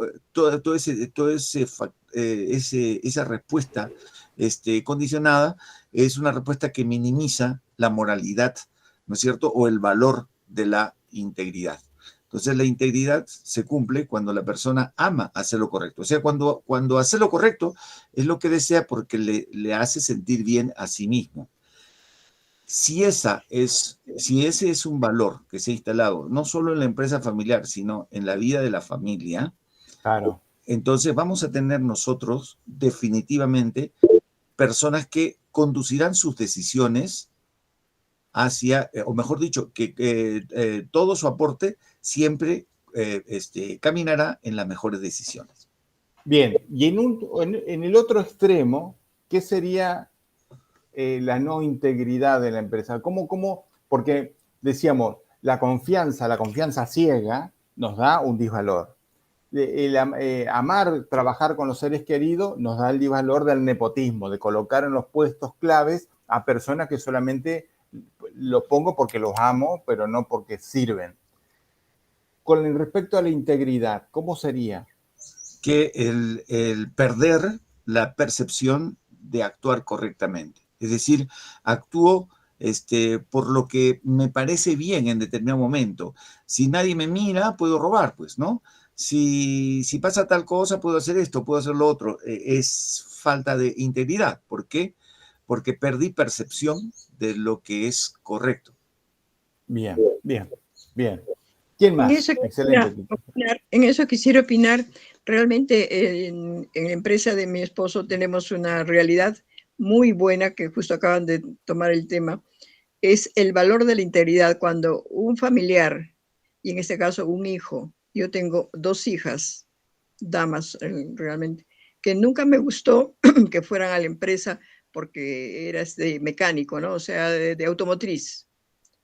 esa respuesta condicionada es una respuesta que minimiza la moralidad, ¿no es cierto? O el valor de la integridad. Entonces la integridad se cumple cuando la persona ama hacer lo correcto. O sea, cuando hace lo correcto es lo que desea porque le hace sentir bien a sí mismo. Si ese es un valor que se ha instalado, no solo en la empresa familiar, sino en la vida de la familia, Claro. entonces vamos a tener nosotros definitivamente personas que conducirán sus decisiones hacia, o mejor dicho, que todo su aporte siempre caminará en las mejores decisiones. Bien, y en el otro extremo, ¿qué sería la no integridad de la empresa? Porque decíamos, la confianza ciega nos da un disvalor. Amar, trabajar con los seres queridos nos da el disvalor del nepotismo, de colocar en los puestos claves a personas que solamente los pongo porque los amo, pero no porque sirven. Con respecto a la integridad, ¿cómo sería? Que el perder la percepción de actuar correctamente. Es decir, actúo por lo que me parece bien en determinado momento. Si nadie me mira, puedo robar, pues, ¿no? Si pasa tal cosa, puedo hacer esto, puedo hacer lo otro. Es falta de integridad. ¿Por qué? Porque perdí percepción de lo que es correcto. Bien, bien, bien. ¿Quién En más? eso Excelente. quisiera opinar. Realmente en la empresa de mi esposo tenemos una realidad muy buena que justo acaban de tomar el tema. Es el valor de la integridad cuando un familiar, y en este caso un hijo, yo tengo dos hijas, damas realmente, que nunca me gustó que fueran a la empresa porque eras de mecánico, ¿no? O sea, de automotriz.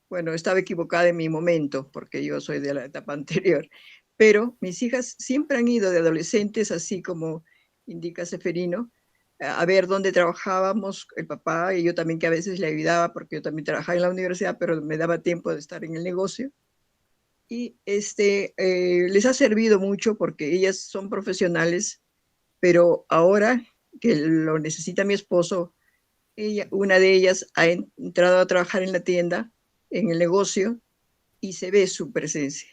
Bueno, estaba equivocada en mi momento, porque yo soy de la etapa anterior, pero mis hijas siempre han ido de adolescentes, así como indica Seferino, a ver dónde trabajábamos el papá y yo también, que a veces le ayudaba porque yo también trabajaba en la universidad, pero me daba tiempo de estar en el negocio. Y les ha servido mucho porque ellas son profesionales, pero ahora que lo necesita mi esposo, una de ellas ha entrado a trabajar en la tienda, en el negocio, y se ve su presencia.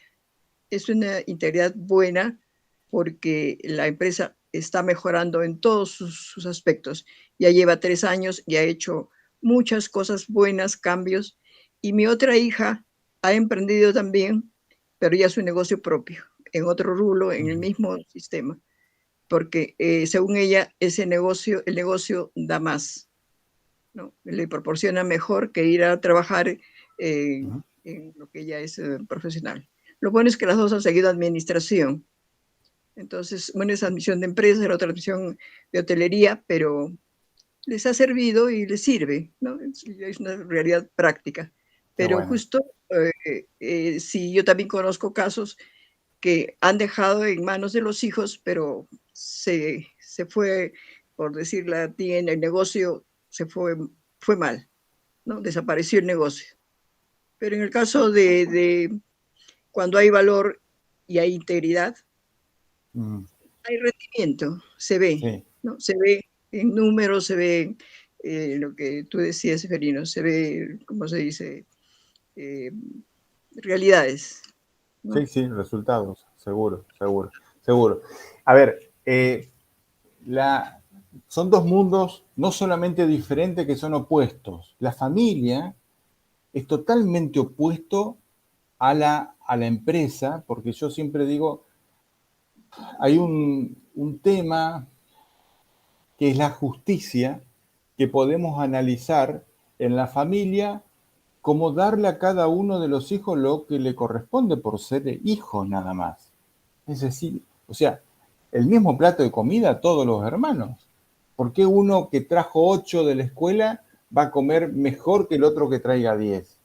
Es una integridad buena porque la empresa está mejorando en todos sus aspectos. Ya lleva 3 años y ha hecho muchas cosas buenas, cambios. Y mi otra hija ha emprendido también, pero ya su negocio propio, en otro rubro, en el mismo sistema, porque según ella, el negocio da más, ¿no? Le proporciona mejor que ir a trabajar en lo que ella es profesional. Lo bueno es que las dos han seguido administración. Entonces, una es admisión de empresas, la otra admisión de hotelería, pero les ha servido y les sirve, ¿no? Es una realidad práctica. Pero Bueno. justo, sí, yo también conozco casos que han dejado en manos de los hijos, pero se fue, por decir la tienda, el negocio fue mal, ¿no? Desapareció el negocio. Pero en el caso de cuando hay valor y hay integridad, hay rendimiento, se ve, Sí. ¿no? Se ve en números, se ve lo que tú decías, Seferino, se ve, ¿cómo se dice? Eh, realidades, ¿no? Sí, sí, resultados, seguro, seguro, seguro. A ver, son dos mundos no solamente diferentes, que son opuestos. La familia es totalmente opuesto a la empresa, porque yo siempre digo, hay un tema que es la justicia, que podemos analizar en la familia, como darle a cada uno de los hijos lo que le corresponde por ser hijos nada más. Es decir, o sea, el mismo plato de comida a todos los hermanos. ¿Por qué uno que trajo 8 de la escuela va a comer mejor que el otro que traiga 10?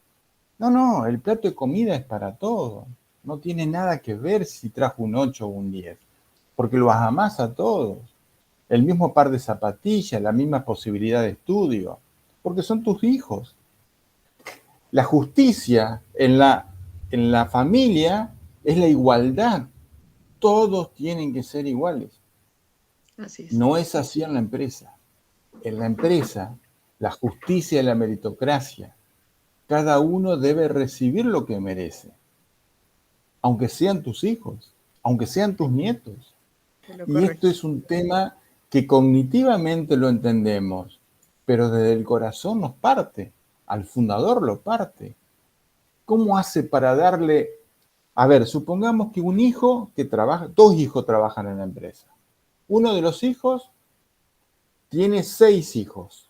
No, no, el plato de comida es para todos. No tiene nada que ver si trajo un 8 o un 10, porque lo amás a todos. El mismo par de zapatillas, la misma posibilidad de estudio, porque son tus hijos. La justicia en la familia es la igualdad. Todos tienen que ser iguales. Así es. No es así en la empresa. En la empresa, la justicia y la meritocracia, cada uno debe recibir lo que merece, aunque sean tus hijos, aunque sean tus nietos. Y esto es un tema que cognitivamente lo entendemos, pero desde el corazón nos parte, al fundador lo parte. ¿Cómo hace para darle? A ver, supongamos que un hijo que trabaja, 2 hijos trabajan en la empresa. Uno de los hijos tiene 6 hijos.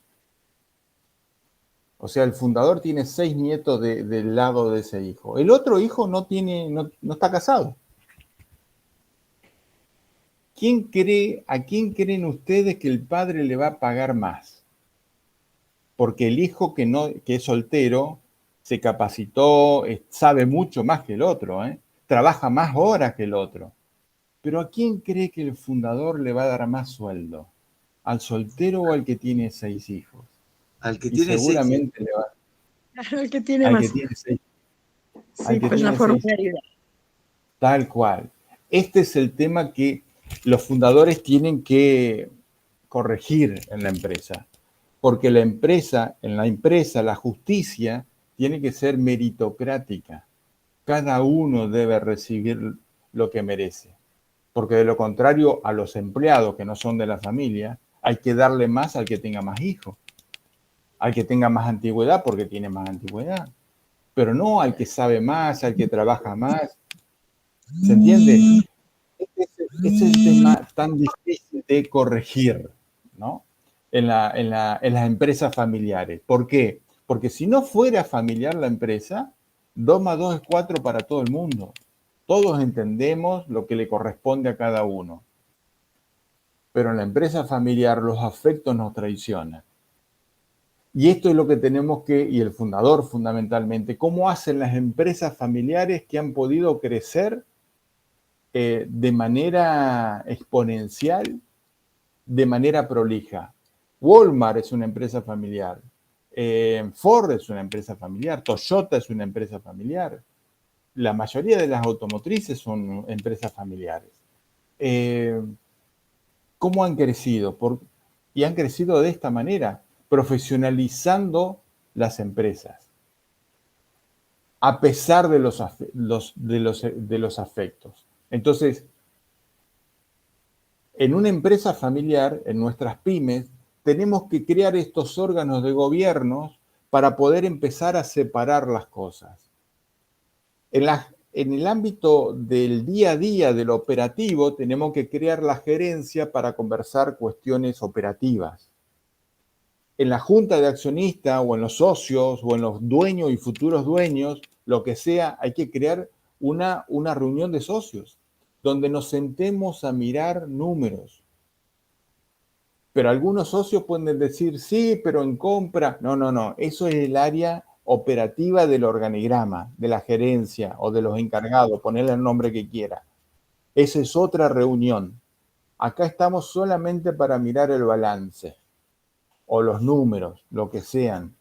O sea, el fundador tiene 6 nietos del lado de ese hijo. El otro hijo no está casado. ¿A quién creen ustedes que el padre le va a pagar más? Porque el hijo que es soltero se capacitó, sabe mucho más que el otro, trabaja más horas que el otro. Pero ¿a quién cree que el fundador le va a dar más sueldo? ¿Al soltero o al que tiene 6 hijos? Al que Y tiene seguramente le va al que tiene al más. que tiene 6. Sí, pues la forma de ayudar. Tal cual. Este es el tema que los fundadores tienen que corregir en la empresa, porque en la empresa, la justicia tiene que ser meritocrática. Cada uno debe recibir lo que merece, porque de lo contrario a los empleados que no son de la familia, hay que darle más al que tenga más hijos, al que tenga más antigüedad porque tiene más antigüedad, pero no al que sabe más, al que trabaja más. ¿Se entiende? Este es el tema tan difícil de corregir, ¿no? En las empresas familiares. ¿Por qué? Porque si no fuera familiar la empresa, 2 más 2 es 4 para todo el mundo. Todos entendemos lo que le corresponde a cada uno. Pero en la empresa familiar los afectos nos traicionan. Y esto es lo que tenemos y el fundador fundamentalmente, ¿cómo hacen las empresas familiares que han podido crecer de manera exponencial, de manera prolija? Walmart es una empresa familiar, Ford es una empresa familiar, Toyota es una empresa familiar, la mayoría de las automotrices son empresas familiares. ¿Cómo han crecido? Y han crecido de esta manera, profesionalizando las empresas, a pesar de los afectos. Entonces, en una empresa familiar, en nuestras pymes, tenemos que crear estos órganos de gobierno para poder empezar a separar las cosas. En el ámbito del día a día, del operativo, tenemos que crear la gerencia para conversar cuestiones operativas. En la junta de accionistas o en los socios o en los dueños y futuros dueños, lo que sea, hay que crear una reunión de socios donde nos sentemos a mirar números. Pero algunos socios pueden decir, sí, pero en compra. No, no, no. Eso es el área operativa del organigrama, de la gerencia o de los encargados, ponerle el nombre que quiera. Esa es otra reunión. Acá estamos solamente para mirar el balance o los números, lo que sean,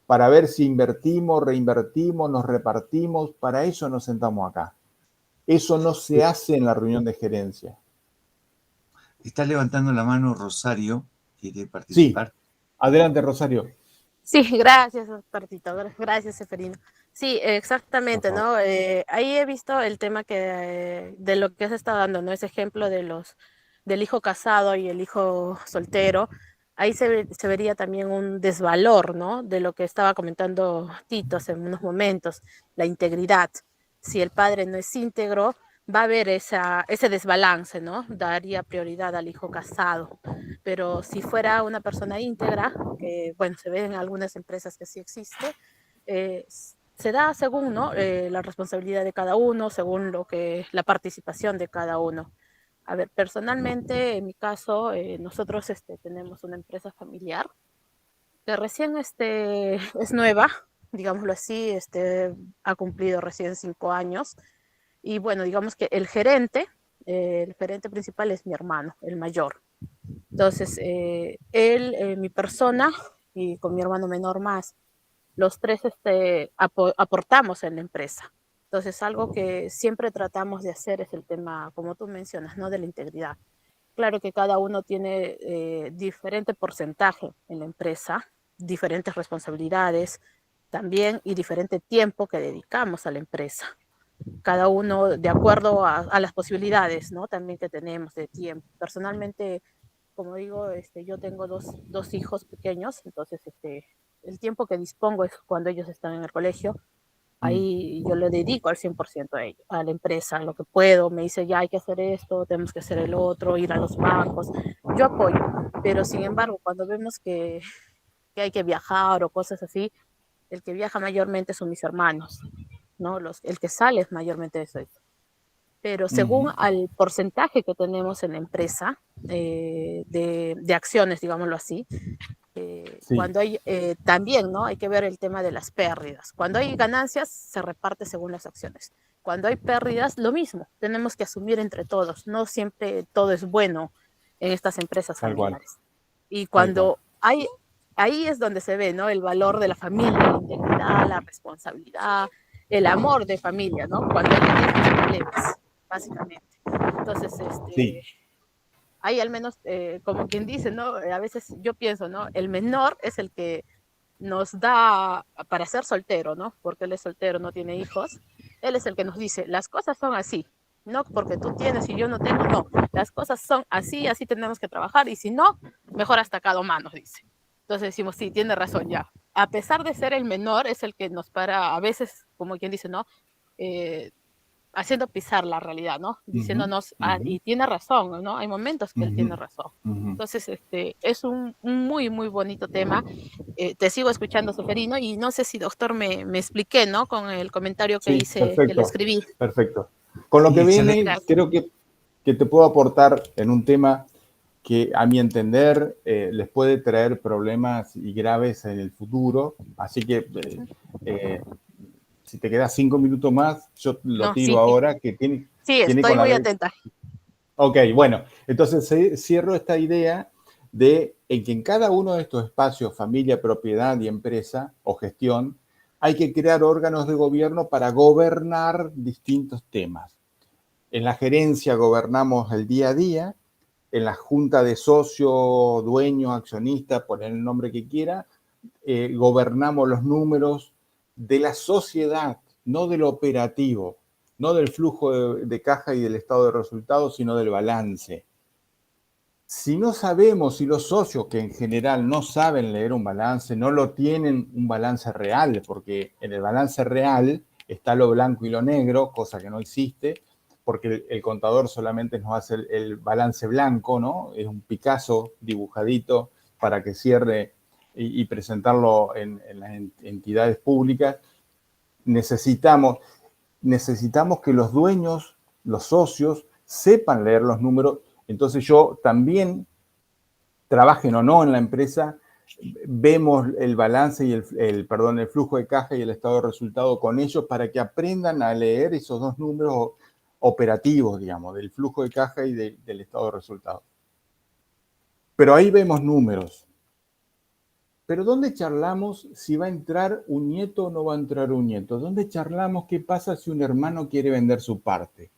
para ver si invertimos, reinvertimos, nos repartimos. Para eso nos sentamos acá. Eso no se hace en la reunión de gerencia. Está levantando la mano Rosario, quiere Sí, participar. adelante, Rosario. Sí, gracias, Tartito. Gracias, Seferino. Sí, exactamente, ¿no? Ahí he visto el tema de lo que has estado dando, ¿no? Ese ejemplo de del hijo casado y el hijo soltero, ahí se vería también un desvalor, ¿no? De lo que estaba comentando Tito hace unos momentos, la integridad. Si el padre no es íntegro, va a haber ese desbalance, ¿no? Daría prioridad al hijo casado. Pero si fuera una persona íntegra, que bueno, se ve en algunas empresas que sí existe, se da según, ¿no? La responsabilidad de cada uno, según la participación de cada uno. A ver, personalmente, en mi caso, nosotros tenemos una empresa familiar que recién es nueva, digámoslo así, ha cumplido recién 5 años. Y bueno, digamos que el gerente principal es mi hermano, el mayor. Entonces, él, mi persona y con mi hermano menor más, los tres aportamos en la empresa. Entonces, algo que siempre tratamos de hacer es el tema, como tú mencionas, ¿no? De la integridad. Claro que cada uno tiene diferente porcentaje en la empresa, diferentes responsabilidades también y diferente tiempo que dedicamos a la empresa. Cada uno de acuerdo a las posibilidades, ¿no? También que tenemos de tiempo. Personalmente, como digo, yo tengo dos hijos pequeños, entonces el tiempo que dispongo es cuando ellos están en el colegio. Ahí yo le dedico al 100% a ellos, a la empresa, lo que puedo. Me dice, ya hay que hacer esto, tenemos que hacer el otro, ir a los bancos. Yo apoyo, pero sin embargo, cuando vemos que hay que viajar o cosas así, el que viaja mayormente son mis hermanos, ¿no? El que sale es mayormente eso. Pero según al porcentaje que tenemos en la empresa de acciones, digámoslo así, Sí, cuando hay también, ¿no? Hay que ver el tema de las pérdidas. Cuando hay ganancias, se reparte según las acciones. Cuando hay pérdidas, lo mismo. Tenemos que asumir entre todos. No siempre todo es bueno en estas empresas tal cual, familiares. Y tal cual. cuando ahí es donde se ve, ¿no? El valor de la familia, la integridad, la responsabilidad, el amor de familia, ¿no? Cuando hay estos problemas, básicamente. Entonces, Sí, hay al menos, como quien dice, ¿no? A veces yo pienso, ¿no? El menor es el que nos da para ser soltero, ¿no? Porque él es soltero, no tiene hijos. Él es el que nos dice, las cosas son así, no porque tú tienes y yo no tengo, no. Las cosas son así, así tenemos que trabajar y si no, mejor hasta cada mano, dice. Entonces decimos, sí, tiene razón ya. A pesar de ser el menor, es el que nos para, a veces, como quien dice, ¿no? Eh, haciendo pisar la realidad, ¿no? Diciéndonos, y tiene razón, ¿no? Hay momentos que él tiene razón. Entonces, es un muy, muy bonito tema. Te sigo escuchando, Seferino, y no sé si, doctor, me expliqué, ¿no? Con el comentario que sí, hice, que le perfecto, escribí. perfecto. Con lo que viene, Gracias. creo que te puedo aportar en un tema que a mi entender les puede traer problemas y graves en el futuro. Así que si te quedas 5 minutos más, yo lo No, tiro sí, ahora, que sí, tiene estoy con muy la... atenta. Ok, bueno, entonces cierro esta idea de en que en cada uno de estos espacios, familia, propiedad y empresa o gestión, hay que crear órganos de gobierno para gobernar distintos temas. En la gerencia gobernamos el día a día, en la junta de socio, dueño, accionista, poner el nombre que quiera, gobernamos los números de la sociedad, no del operativo, no del flujo de caja y del estado de resultados, sino del balance. Si no sabemos, si los socios, que en general no saben leer un balance, no lo tienen un balance real, porque en el balance real está lo blanco y lo negro, cosa que no existe, porque el contador solamente nos hace el balance blanco, ¿no? Es un Picasso dibujadito para que cierre y presentarlo en las entidades públicas. Necesitamos que los dueños, los socios, sepan leer los números. Entonces yo también, trabajen o no en la empresa, vemos el balance y el flujo de caja y el estado de resultado con ellos para que aprendan a leer esos dos números operativos, digamos, del flujo de caja y del estado de resultado. Pero ahí vemos números. Pero ¿dónde charlamos si va a entrar un nieto o no va a entrar un nieto? ¿Dónde charlamos qué pasa si un hermano quiere vender su parte?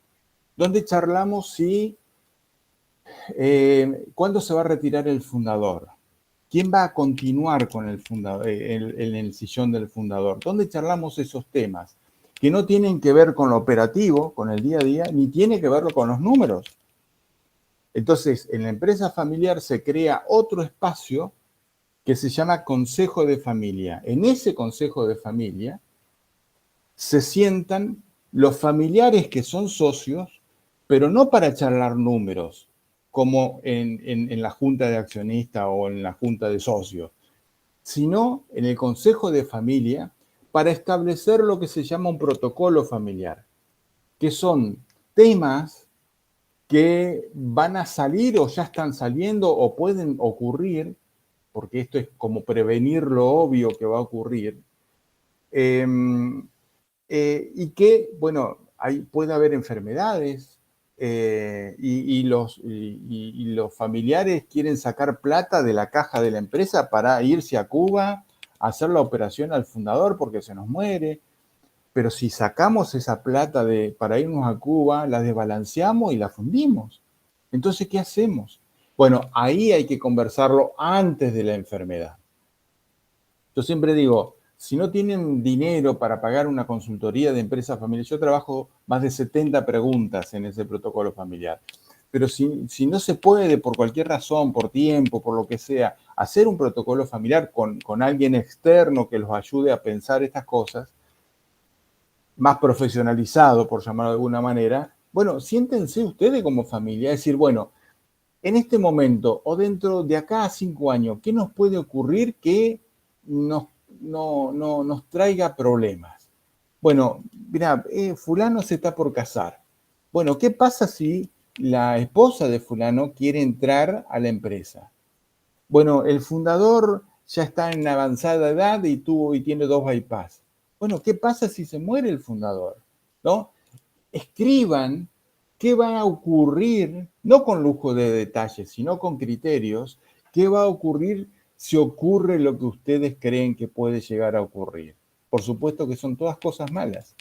¿Dónde charlamos si cuándo se va a retirar el fundador? ¿Quién va a continuar con el fundador, en el sillón del fundador? ¿Dónde charlamos esos temas? Que no tienen que ver con lo operativo, con el día a día, ni tiene que ver con los números. Entonces, en la empresa familiar se crea otro espacio que se llama Consejo de Familia. En ese Consejo de Familia se sientan los familiares que son socios, pero no para charlar números, como en la junta de accionistas o en la junta de socios, sino en el Consejo de Familia para establecer lo que se llama un protocolo familiar, que son temas que van a salir o ya están saliendo o pueden ocurrir, porque esto es como prevenir lo obvio que va a ocurrir, y que, bueno, puede haber enfermedades y los familiares quieren sacar plata de la caja de la empresa para irse a Cuba a hacer la operación al fundador porque se nos muere. Pero si sacamos esa plata para irnos a Cuba, la desbalanceamos y la fundimos. Entonces, ¿qué hacemos? Bueno, ahí hay que conversarlo antes de la enfermedad. Yo siempre digo, si no tienen dinero para pagar una consultoría de empresa familiar, yo trabajo más de 70 preguntas en ese protocolo familiar, pero si no se puede por cualquier razón, por tiempo, por lo que sea, hacer un protocolo familiar con alguien externo que los ayude a pensar estas cosas, más profesionalizado, por llamarlo de alguna manera, bueno, siéntense ustedes como familia, es decir, bueno, en este momento o dentro de acá a 5 años, ¿qué nos puede ocurrir que nos traiga problemas? Bueno, mira, fulano se está por casar. Bueno, ¿qué pasa si la esposa de fulano quiere entrar a la empresa? Bueno, el fundador ya está en avanzada edad y tiene 2 bypass. Bueno, ¿qué pasa si se muere el fundador? ¿No? Escriban qué va a ocurrir, no con lujo de detalles, sino con criterios, qué va a ocurrir si ocurre lo que ustedes creen que puede llegar a ocurrir. Por supuesto que son todas cosas malas.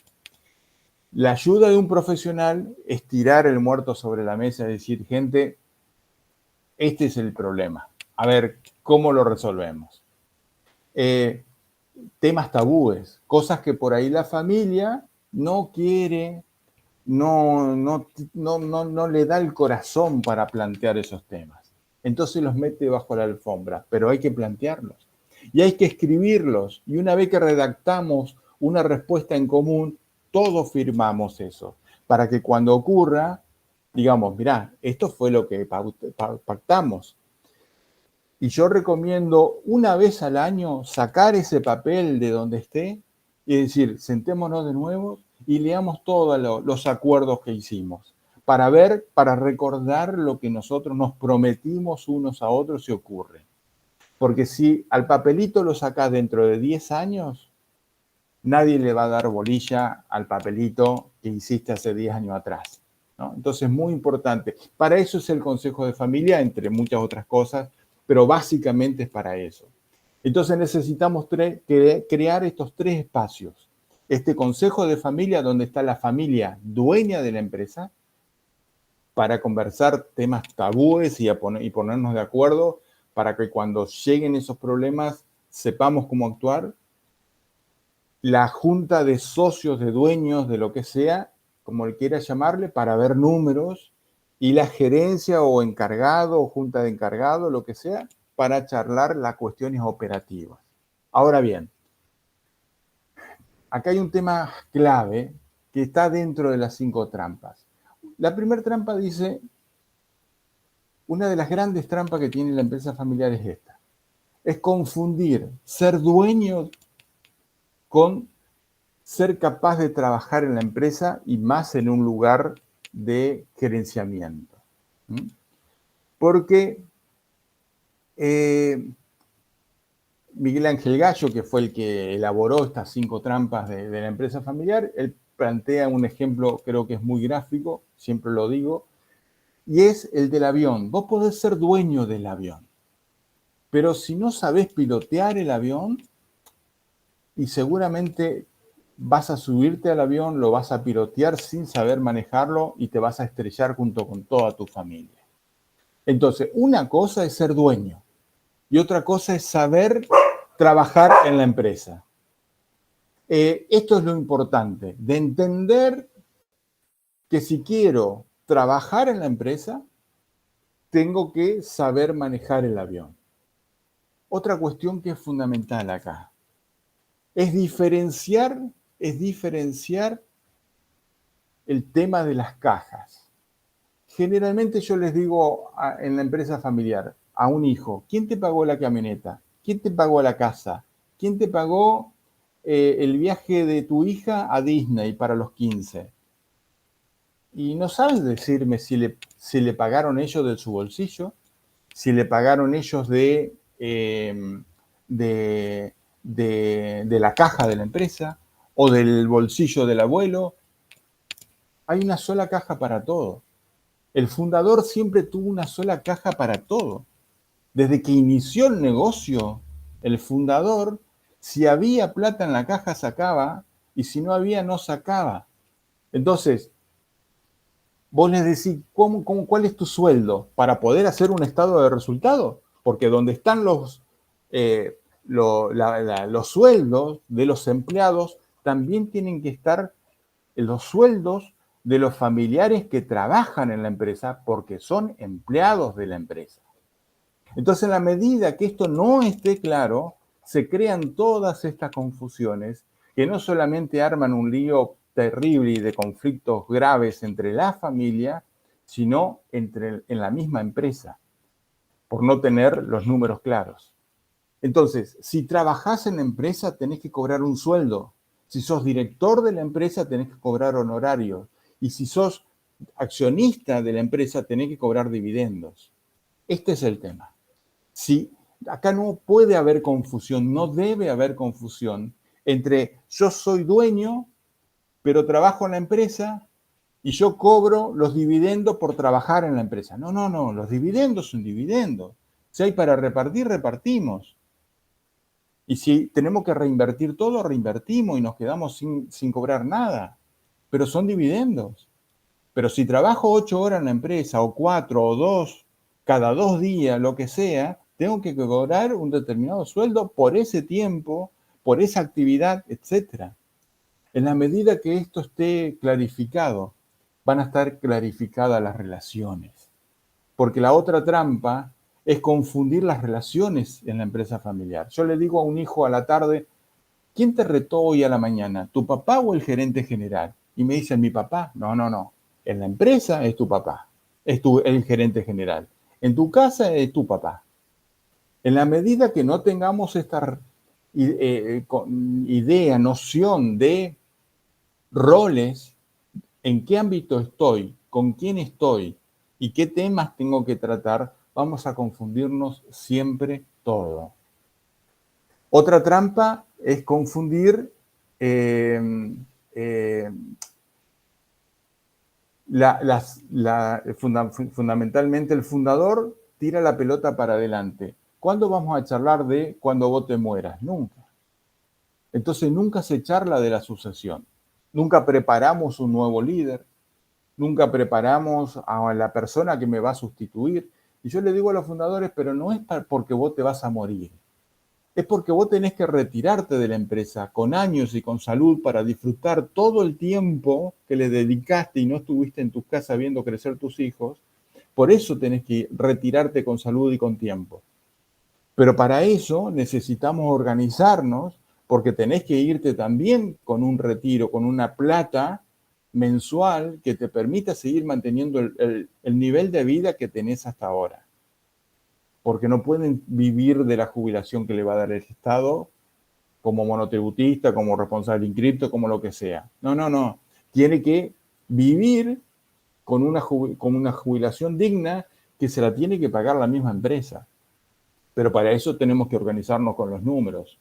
La ayuda de un profesional es tirar el muerto sobre la mesa y decir, gente, este es el problema. A ver, ¿cómo lo resolvemos? Temas tabúes, cosas que por ahí la familia no quiere, no le da el corazón para plantear esos temas. Entonces los mete bajo la alfombra, pero hay que plantearlos. Y hay que escribirlos. Y una vez que redactamos una respuesta en común, todos firmamos eso. Para que cuando ocurra, digamos, mirá, esto fue lo que pactamos. Y yo recomiendo una vez al año sacar ese papel de donde esté y decir, sentémonos de nuevo y leamos todos los acuerdos que hicimos para recordar lo que nosotros nos prometimos unos a otros si ocurre. Porque si al papelito lo sacás dentro de 10 años, nadie le va a dar bolilla al papelito que hiciste hace 10 años atrás, ¿no? Entonces, es muy importante. Para eso es el Consejo de Familia, entre muchas otras cosas, pero básicamente es para eso. Entonces necesitamos crear estos 3 espacios. Este Consejo de Familia, donde está la familia dueña de la empresa, para conversar temas tabúes y ponernos de acuerdo para que cuando lleguen esos problemas sepamos cómo actuar. La junta de socios, de dueños, de lo que sea, como él quiera llamarle, para ver números, y la gerencia o encargado o junta de encargado, lo que sea, para charlar las cuestiones operativas. Ahora bien, acá hay un tema clave que está dentro de las 5 trampas. La primera trampa dice, una de las grandes trampas que tiene la empresa familiar es esta, es confundir ser dueño con ser capaz de trabajar en la empresa y más en un lugar de gerenciamiento. Porque Miguel Ángel Gallo, que fue el que elaboró estas 5 trampas de la empresa familiar, él plantea un ejemplo, creo que es muy gráfico, siempre lo digo, y es el del avión. Vos podés ser dueño del avión, pero si no sabés pilotear el avión, y seguramente vas a subirte al avión, lo vas a pilotear sin saber manejarlo y te vas a estrellar junto con toda tu familia. Entonces, una cosa es ser dueño y otra cosa es saber trabajar en la empresa. Esto es lo importante, de entender que si quiero trabajar en la empresa, tengo que saber manejar el avión. Otra cuestión que es fundamental acá es diferenciar el tema de las cajas. Generalmente yo les digo en la empresa familiar a un hijo, ¿quién te pagó la camioneta? ¿Quién te pagó la casa? ¿Quién te pagó el viaje de tu hija a Disney para los 15? Y no sabes decirme si le pagaron ellos de su bolsillo, si le pagaron ellos de la caja de la empresa o del bolsillo del abuelo. Hay una sola caja para todo. El fundador siempre tuvo una sola caja para todo. Desde que inició el negocio, el fundador, si había plata en la caja, sacaba, y si no había, no sacaba. Entonces, vos les decís, ¿cuál es tu sueldo? Para poder hacer un estado de resultado. Porque donde están los sueldos de los empleados, también tienen que estar los sueldos de los familiares que trabajan en la empresa porque son empleados de la empresa. Entonces, en la medida que esto no esté claro, se crean todas estas confusiones que no solamente arman un lío terrible y de conflictos graves entre la familia, sino en la misma empresa, por no tener los números claros. Entonces, si trabajás en la empresa, tenés que cobrar un sueldo. Si sos director de la empresa, tenés que cobrar honorarios. Y si sos accionista de la empresa, tenés que cobrar dividendos. Este es el tema. Si acá no puede haber confusión, no debe haber confusión entre yo soy dueño, pero trabajo en la empresa y yo cobro los dividendos por trabajar en la empresa. No, los dividendos son dividendos. Si hay para repartir, repartimos. Y si tenemos que reinvertir todo, reinvertimos y nos quedamos sin cobrar nada. Pero son dividendos. Pero si trabajo 8 horas en la empresa, o 4, o 2, cada 2 días, lo que sea, tengo que cobrar un determinado sueldo por ese tiempo, por esa actividad, etc. En la medida que esto esté clarificado, van a estar clarificadas las relaciones. Porque la otra trampa es confundir las relaciones en la empresa familiar. Yo le digo a un hijo a la tarde, ¿quién te retó hoy a la mañana? ¿Tu papá o el gerente general? Y me dice, mi papá. No. En la empresa es tu papá, es el gerente general. En tu casa es tu papá. En la medida que no tengamos esta idea, noción de roles, en qué ámbito estoy, con quién estoy y qué temas tengo que tratar, vamos a confundirnos siempre todo. Otra trampa es confundir fundamentalmente el fundador tira la pelota para adelante. ¿Cuándo vamos a charlar de cuando vos te mueras? Nunca. Entonces nunca se charla de la sucesión. Nunca preparamos un nuevo líder. Nunca preparamos a la persona que me va a sustituir. Y yo le digo a los fundadores, pero no es porque vos te vas a morir. Es porque vos tenés que retirarte de la empresa con años y con salud para disfrutar todo el tiempo que le dedicaste y no estuviste en tu casa viendo crecer tus hijos. Por eso tenés que retirarte con salud y con tiempo. Pero para eso necesitamos organizarnos porque tenés que irte también con un retiro, con una plata mensual que te permita seguir manteniendo el nivel de vida que tenés hasta ahora. Porque no pueden vivir de la jubilación que le va a dar el Estado como monotributista, como responsable inscripto, como lo que sea. No. Tiene que vivir con una jubilación digna que se la tiene que pagar la misma empresa. Pero para eso tenemos que organizarnos con los números.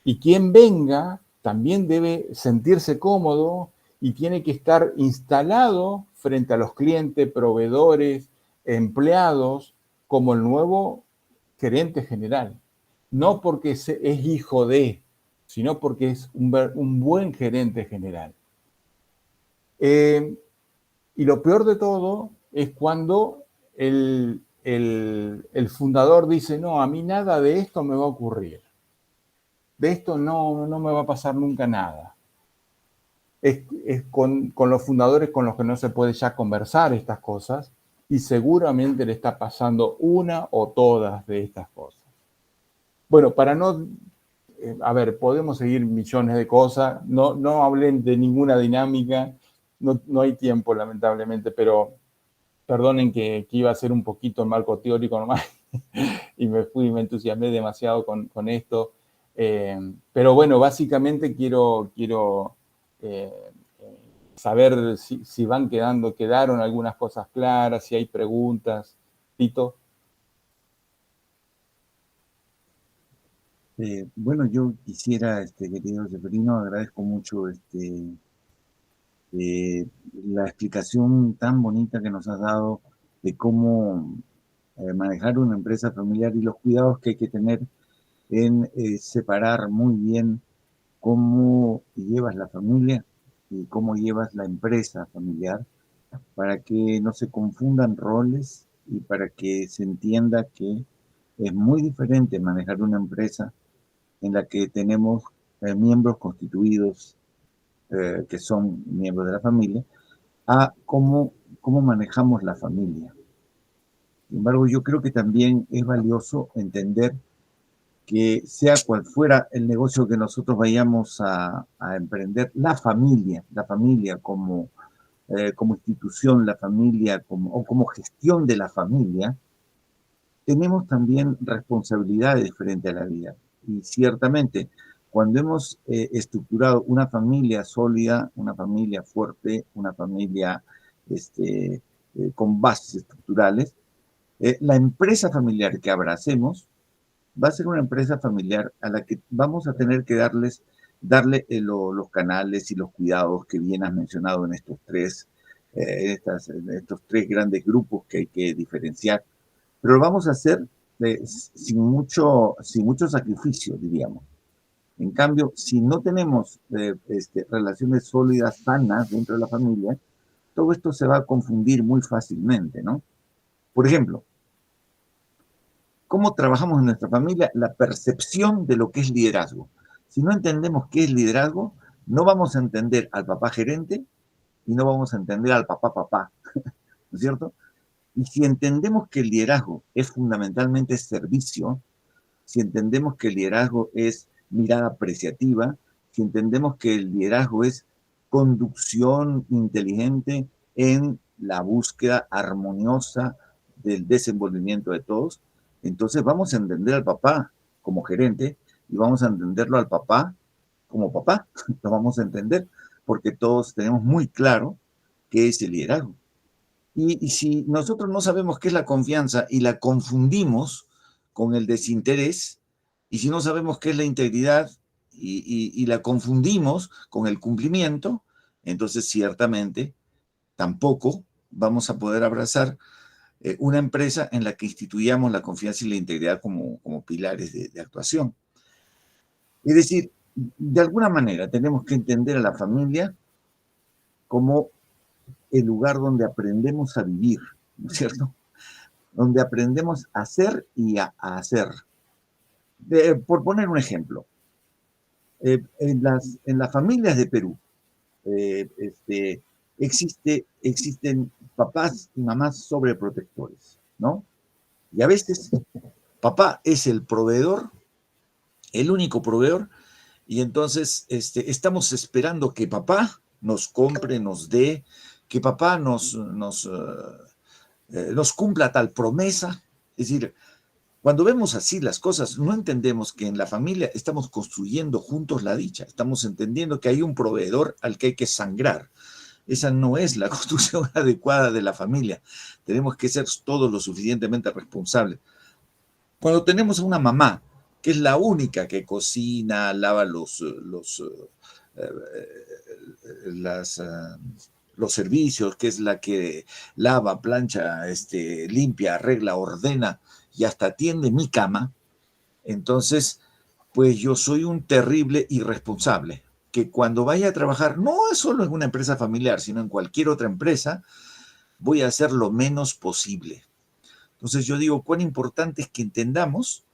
Y quien venga también debe sentirse cómodo y tiene que estar instalado frente a los clientes, proveedores, empleados, como el nuevo gerente general. No porque es hijo de, sino porque es un buen gerente general. Y lo peor de todo es cuando el fundador dice, no, a mí nada de esto me va a ocurrir. De esto no me va a pasar nunca nada. Es con los fundadores con los que no se puede ya conversar estas cosas, y seguramente le está pasando una o todas de estas cosas. Bueno, para no... a ver, podemos seguir millones de cosas, no hablen de ninguna dinámica, no hay tiempo lamentablemente, pero perdonen que iba a ser un poquito en marco teórico nomás y me entusiasmé demasiado con esto. Pero bueno, básicamente quiero saber si quedaron algunas cosas claras, si hay preguntas. Tito. Bueno, yo quisiera, querido Seferino, agradezco mucho la explicación tan bonita que nos has dado de cómo manejar una empresa familiar y los cuidados que hay que tener en separar muy bien cómo llevas la familia y cómo llevas la empresa familiar para que no se confundan roles y para que se entienda que es muy diferente manejar una empresa en la que tenemos miembros constituidos que son miembros de la familia, a cómo manejamos la familia. Sin embargo, yo creo que también es valioso entender que sea cual fuera el negocio que nosotros vayamos a emprender, la familia como institución, la familia o como gestión de la familia, tenemos también responsabilidades frente a la vida. Y ciertamente, cuando hemos estructurado una familia sólida, una familia fuerte, una familia con bases estructurales, la empresa familiar que abracemos va a ser una empresa familiar a la que vamos a tener que darle los canales y los cuidados que bien has mencionado en estos tres grandes grupos que hay que diferenciar, pero lo vamos a hacer sin mucho sacrificio, diríamos. En cambio, si no tenemos relaciones sólidas, sanas dentro de la familia, todo esto se va a confundir muy fácilmente, ¿no? Por ejemplo, ¿cómo trabajamos en nuestra familia? La percepción de lo que es liderazgo. Si no entendemos qué es liderazgo, no vamos a entender al papá gerente y no vamos a entender al papá, ¿no es cierto? Y si entendemos que el liderazgo es fundamentalmente servicio, si entendemos que el liderazgo es mirada apreciativa, si entendemos que el liderazgo es conducción inteligente en la búsqueda armoniosa del desenvolvimiento de todos, entonces vamos a entender al papá como gerente y vamos a entenderlo al papá como papá, lo vamos a entender porque todos tenemos muy claro qué es el liderazgo. Y si nosotros no sabemos qué es la confianza y la confundimos con el desinterés, y si no sabemos qué es la integridad y la confundimos con el cumplimiento, entonces ciertamente tampoco vamos a poder abrazar una empresa en la que instituyamos la confianza y la integridad como pilares de actuación. Es decir, de alguna manera tenemos que entender a la familia como el lugar donde aprendemos a vivir, ¿no es cierto? Donde aprendemos a ser y a hacer. Por poner un ejemplo, en las familias de Perú existen papás y mamás sobreprotectores, ¿no? Y a veces papá es el proveedor, el único proveedor, y entonces estamos esperando que papá nos compre, nos dé, que papá nos cumpla tal promesa. Es decir, cuando vemos así las cosas, no entendemos que en la familia estamos construyendo juntos la dicha, estamos entendiendo que hay un proveedor al que hay que sangrar. Esa no es la construcción adecuada de la familia. Tenemos que ser todos lo suficientemente responsables. Cuando tenemos a una mamá, que es la única que cocina, lava los servicios, que es la que lava, plancha, limpia, arregla, ordena y hasta atiende mi cama, entonces, pues yo soy un terrible irresponsable, que cuando vaya a trabajar, no solo en una empresa familiar, sino en cualquier otra empresa, voy a hacer lo menos posible. Entonces yo digo, cuán importante es que entendamos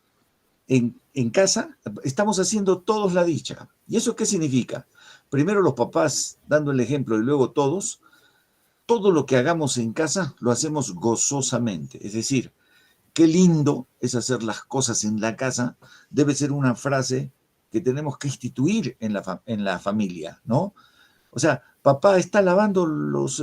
en casa, estamos haciendo todos la dicha. ¿Y eso qué significa? Primero los papás dando el ejemplo y luego todos todo lo que hagamos en casa lo hacemos gozosamente. Es decir, qué lindo es hacer las cosas en la casa, debe ser una frase que tenemos que instituir en la familia, ¿no? O sea, papá está lavando los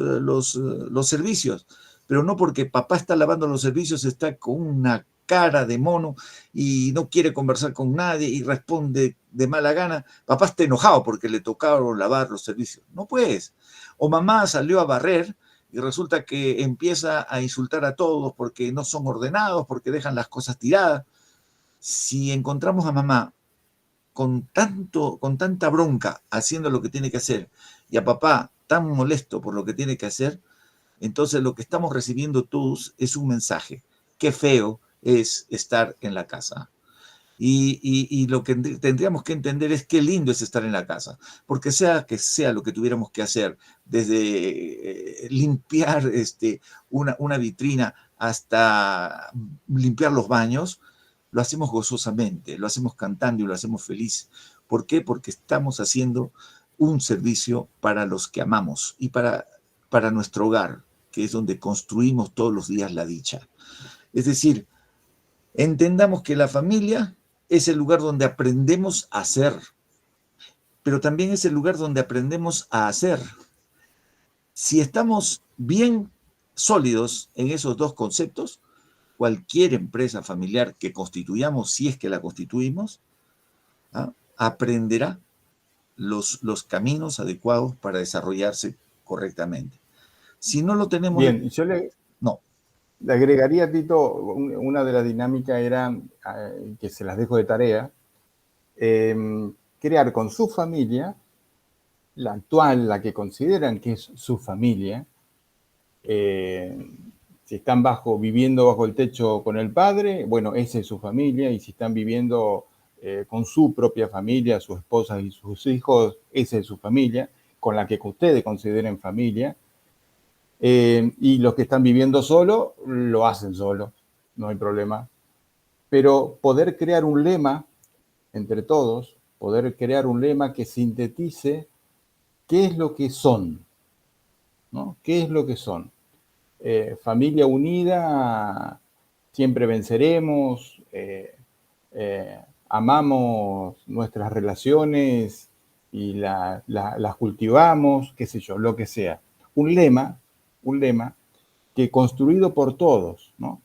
servicios, pero no porque papá está lavando los servicios está con una cara de mono y no quiere conversar con nadie y responde de mala gana. Papá está enojado porque le tocaron lavar los servicios. No pues. O mamá salió a barrer y resulta que empieza a insultar a todos porque no son ordenados, porque dejan las cosas tiradas. Si encontramos a mamá con tanta bronca haciendo lo que tiene que hacer y a papá tan molesto por lo que tiene que hacer, entonces lo que estamos recibiendo todos es un mensaje. Qué feo es estar en la casa. Y lo que tendríamos que entender es qué lindo es estar en la casa, porque sea que sea lo que tuviéramos que hacer, desde limpiar una vitrina hasta limpiar los baños, lo hacemos gozosamente, lo hacemos cantando y lo hacemos feliz. ¿Por qué? Porque estamos haciendo un servicio para los que amamos y para nuestro hogar, que es donde construimos todos los días la dicha. Es decir, entendamos que la familia es el lugar donde aprendemos a ser, pero también es el lugar donde aprendemos a hacer. Si estamos bien sólidos en esos dos conceptos, cualquier empresa familiar que constituyamos, si es que la constituimos, aprenderá los caminos adecuados para desarrollarse correctamente. Si no lo tenemos... Bien, yo le agregaría, Tito, una de las dinámicas era, que se las dejo de tarea, crear con su familia, la actual, la que consideran que es su familia, si están viviendo bajo el techo con el padre, bueno, esa es su familia, y si están viviendo con su propia familia, su esposa y sus hijos, esa es su familia, con la que ustedes consideren familia. Y los que están viviendo solo, lo hacen solo, no hay problema. Pero poder crear un lema entre todos, poder crear un lema que sintetice qué es lo que son, ¿no? ¿Qué es lo que son? Familia unida, siempre venceremos, amamos nuestras relaciones y las cultivamos, qué sé yo, lo que sea. Un lema que construido por todos, ¿no?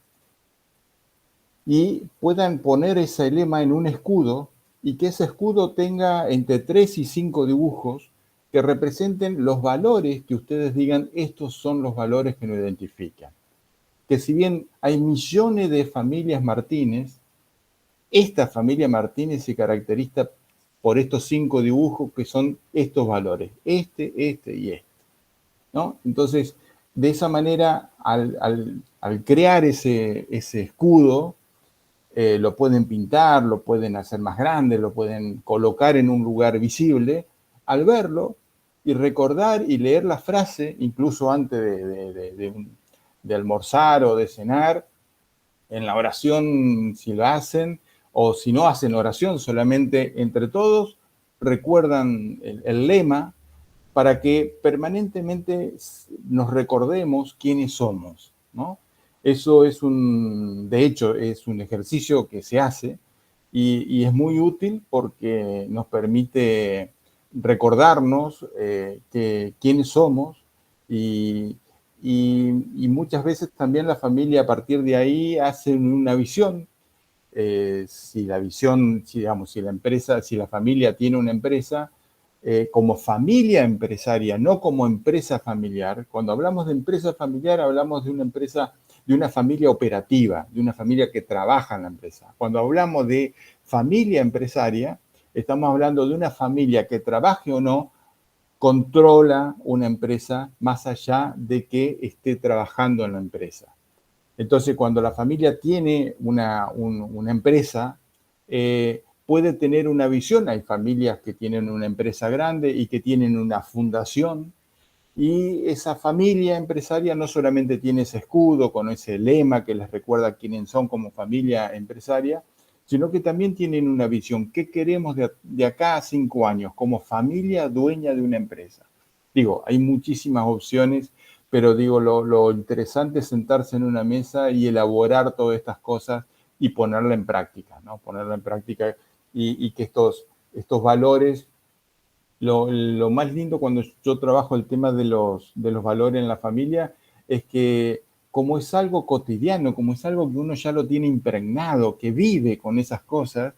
Y puedan poner ese lema en un escudo y que ese escudo tenga entre 3 y 5 dibujos que representen los valores que ustedes digan, estos son los valores que nos identifican. Que si bien hay millones de familias Martínez, esta familia Martínez se caracteriza por estos 5 dibujos que son estos valores, este y este, ¿no? Entonces, de esa manera, al crear ese escudo, lo pueden pintar, lo pueden hacer más grande, lo pueden colocar en un lugar visible. Al verlo y recordar y leer la frase, incluso antes de almorzar o de cenar, en la oración si lo hacen, o si no hacen oración, solamente entre todos recuerdan el lema, para que permanentemente nos recordemos quiénes somos, ¿no? Eso es de hecho, es un ejercicio que se hace y es muy útil porque nos permite recordarnos quiénes somos y muchas veces también la familia a partir de ahí hace una visión. Si la visión, si la familia tiene una empresa, como familia empresaria, no como empresa familiar. Cuando hablamos de empresa familiar, hablamos de una empresa, de una familia operativa, de una familia que trabaja en la empresa. Cuando hablamos de familia empresaria, estamos hablando de una familia que trabaje o no, controla una empresa más allá de que esté trabajando en la empresa. Entonces, cuando la familia tiene una empresa, puede tener una visión. Hay familias que tienen una empresa grande y que tienen una fundación, y esa familia empresaria no solamente tiene ese escudo con ese lema que les recuerda quiénes son como familia empresaria, sino que también tienen una visión. ¿Qué queremos de acá a 5 años como familia dueña de una empresa? Digo, hay muchísimas opciones, pero digo, lo interesante es sentarse en una mesa y elaborar todas estas cosas y ponerla en práctica, ¿no? Ponerla en práctica y que estos valores, lo más lindo cuando yo trabajo el tema de los valores en la familia es que como es algo cotidiano, como es algo que uno ya lo tiene impregnado, que vive con esas cosas,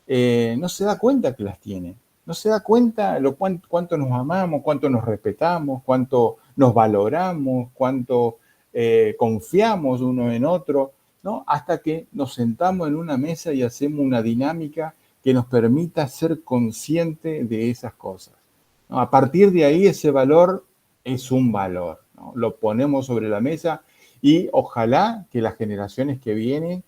no se da cuenta que las tiene. No se da cuenta cuánto nos amamos, cuánto nos respetamos, cuánto nos valoramos, cuánto confiamos uno en otro, ¿no? Hasta que nos sentamos en una mesa y hacemos una dinámica que nos permita ser consciente de esas cosas, ¿no? A partir de ahí ese valor es un valor, ¿no? Lo ponemos sobre la mesa y ojalá que las generaciones que vienen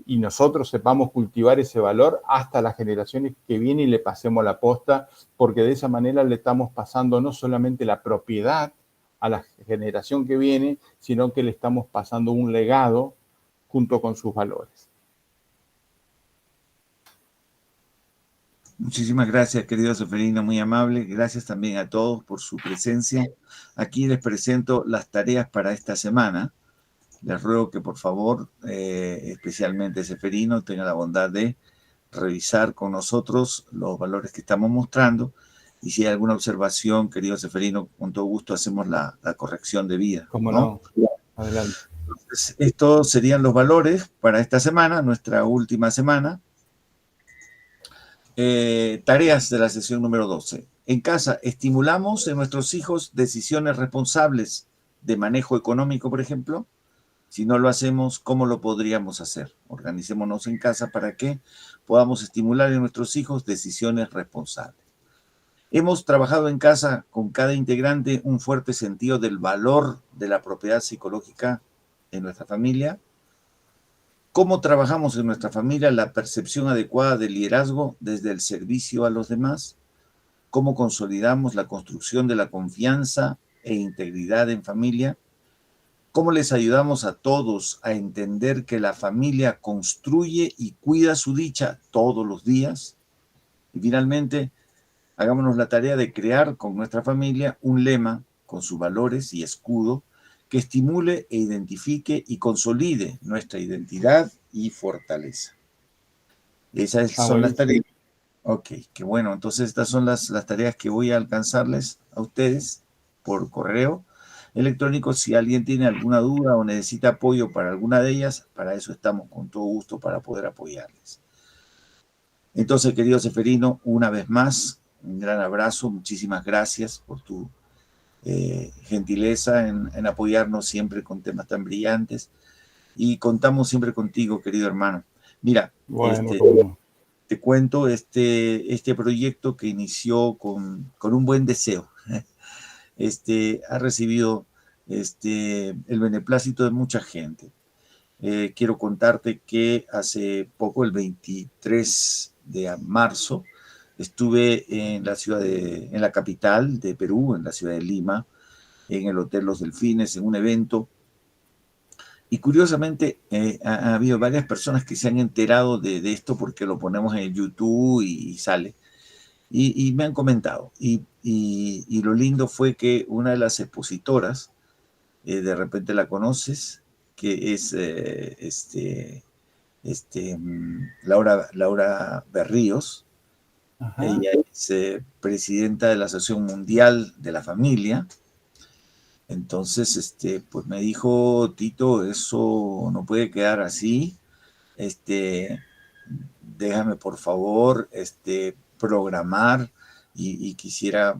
y nosotros sepamos cultivar ese valor hasta las generaciones que vienen y le pasemos la posta, porque de esa manera le estamos pasando no solamente la propiedad a la generación que viene, sino que le estamos pasando un legado junto con sus valores. Muchísimas gracias, querido Seferino, muy amable. Gracias también a todos por su presencia. Aquí les presento las tareas para esta semana. Les ruego que por favor, especialmente Seferino, tenga la bondad de revisar con nosotros los valores que estamos mostrando y si hay alguna observación, querido Seferino, con todo gusto hacemos la corrección debida. ¿Cómo no? Adelante. Entonces, estos serían los valores para esta semana, nuestra última semana. Tareas de la sesión número 12. En casa, estimulamos en nuestros hijos decisiones responsables de manejo económico, por ejemplo. Si no lo hacemos, ¿cómo lo podríamos hacer? Organicémonos en casa para que podamos estimular en nuestros hijos decisiones responsables. Hemos trabajado en casa con cada integrante un fuerte sentido del valor de la propiedad psicológica en nuestra familia. ¿Cómo trabajamos en nuestra familia la percepción adecuada del liderazgo desde el servicio a los demás? ¿Cómo consolidamos la construcción de la confianza e integridad en familia? ¿Cómo les ayudamos a todos a entender que la familia construye y cuida su dicha todos los días? Y finalmente, hagámonos la tarea de crear con nuestra familia un lema con sus valores y escudo que estimule e identifique y consolide nuestra identidad y fortaleza. Esas son las tareas. Ok, qué bueno. Entonces estas son las tareas que voy a alcanzarles a ustedes por correo electrónico. Si alguien tiene alguna duda o necesita apoyo para alguna de ellas, para eso estamos con todo gusto para poder apoyarles. Entonces, querido Seferino, una vez más, un gran abrazo. Muchísimas gracias por tu gentileza en apoyarnos siempre con temas tan brillantes. Y contamos siempre contigo, querido hermano. Mira, bueno, te cuento este proyecto que inició con un buen deseo. Ha recibido el beneplácito de mucha gente. Quiero contarte que hace poco, el 23 de marzo, estuve en la capital de Perú, en la ciudad de Lima, en el Hotel Los Delfines, en un evento. Y curiosamente, ha habido varias personas que se han enterado de esto porque lo ponemos en YouTube y sale. Y me han comentado. Y lo lindo fue que una de las expositoras, de repente la conoces, que es Laura Berríos. Ajá. Ella es presidenta de la Asociación Mundial de la Familia. Entonces, pues me dijo, Tito, eso no puede quedar así. Déjame, por favor, programar y quisiera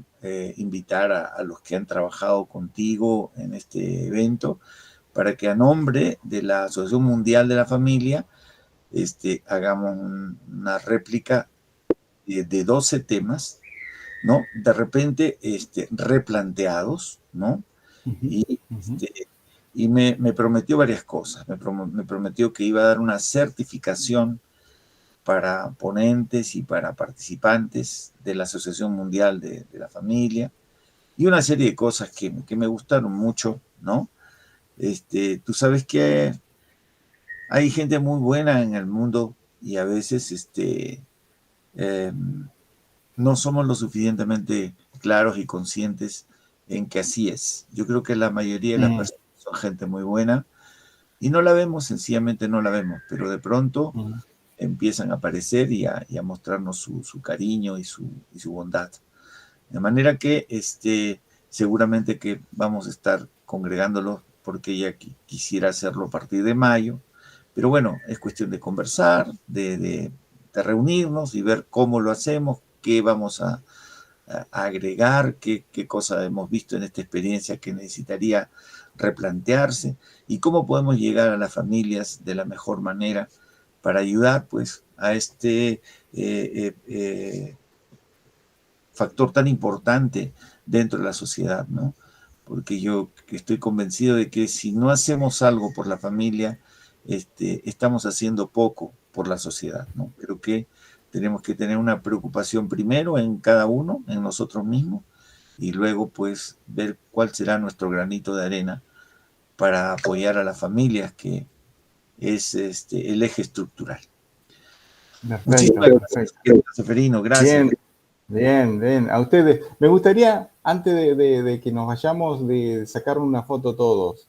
invitar a los que han trabajado contigo en este evento para que a nombre de la Asociación Mundial de la Familia hagamos una réplica de 12 temas, ¿no? De repente replanteados, ¿no? Y me prometió varias cosas. Me prometió que iba a dar una certificación para ponentes y para participantes de la Asociación Mundial de la Familia y una serie de cosas que me gustaron mucho, ¿no? Tú sabes que hay gente muy buena en el mundo y a veces no somos lo suficientemente claros y conscientes en que así es. Yo creo que la mayoría de las personas son gente muy buena y no la vemos, sencillamente no la vemos, pero de pronto empiezan a aparecer y a mostrarnos su cariño y su bondad. De manera que seguramente que vamos a estar congregándolos porque ella quisiera hacerlo a partir de mayo. Pero bueno, es cuestión de conversar, de reunirnos y ver cómo lo hacemos, qué vamos a agregar, qué cosa hemos visto en esta experiencia que necesitaría replantearse y cómo podemos llegar a las familias de la mejor manera para ayudar pues a este factor tan importante dentro de la sociedad, ¿no? Porque yo estoy convencido de que si no hacemos algo por la familia, estamos haciendo poco por la sociedad, ¿no? Creo que tenemos que tener una preocupación primero en cada uno, en nosotros mismos, y luego pues ver cuál será nuestro granito de arena para apoyar a las familias, que es el eje estructural. Muchísimas gracias, Seferino, gracias. Bien. A ustedes. Me gustaría, antes de que nos vayamos, de sacar una foto todos.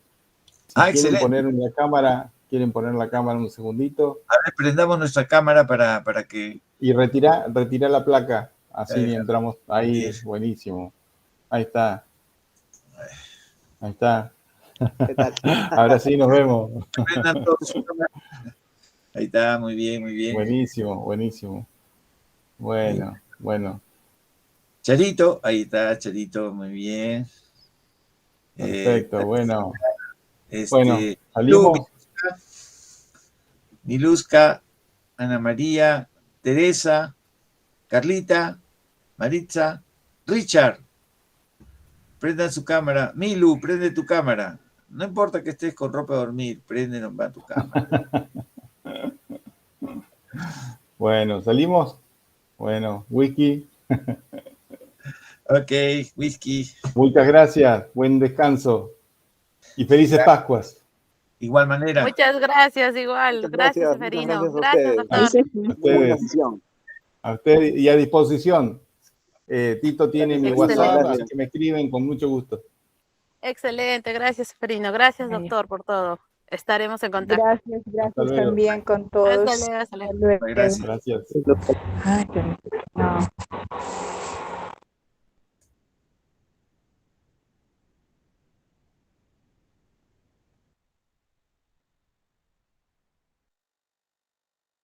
Si quieren excelente. Quieren poner la cámara un segundito. A ver, prendamos nuestra cámara para que... Y retira la placa, así entramos. Ahí, buenísimo. Ahí está. ¿Qué tal? Ahora sí nos vemos. Prendan todos su cámara. Ahí está, muy bien. Buenísimo. Bueno. Charito, ahí está, Charito, muy bien. Perfecto, bueno. Salimos. Miluska, Ana María, Teresa, Carlita, Maritza, Richard. Prendan su cámara. Milu, prende tu cámara. No importa que estés con ropa de dormir, prende nomás tu cámara. Bueno, ¿salimos? Bueno, whisky. Ok, whisky. Muchas gracias, buen descanso y felices Pascuas. Igual manera. Muchas gracias, igual. Gracias, Seferino. Gracias, doctor. A usted y a disposición. Tito tiene mi WhatsApp, así que me escriben con mucho gusto. Excelente, gracias, Seferino. Gracias, doctor, por todo. Estaremos en contacto. Gracias también con todos. Hasta luego. Gracias. Gracias. Ay, qué... no.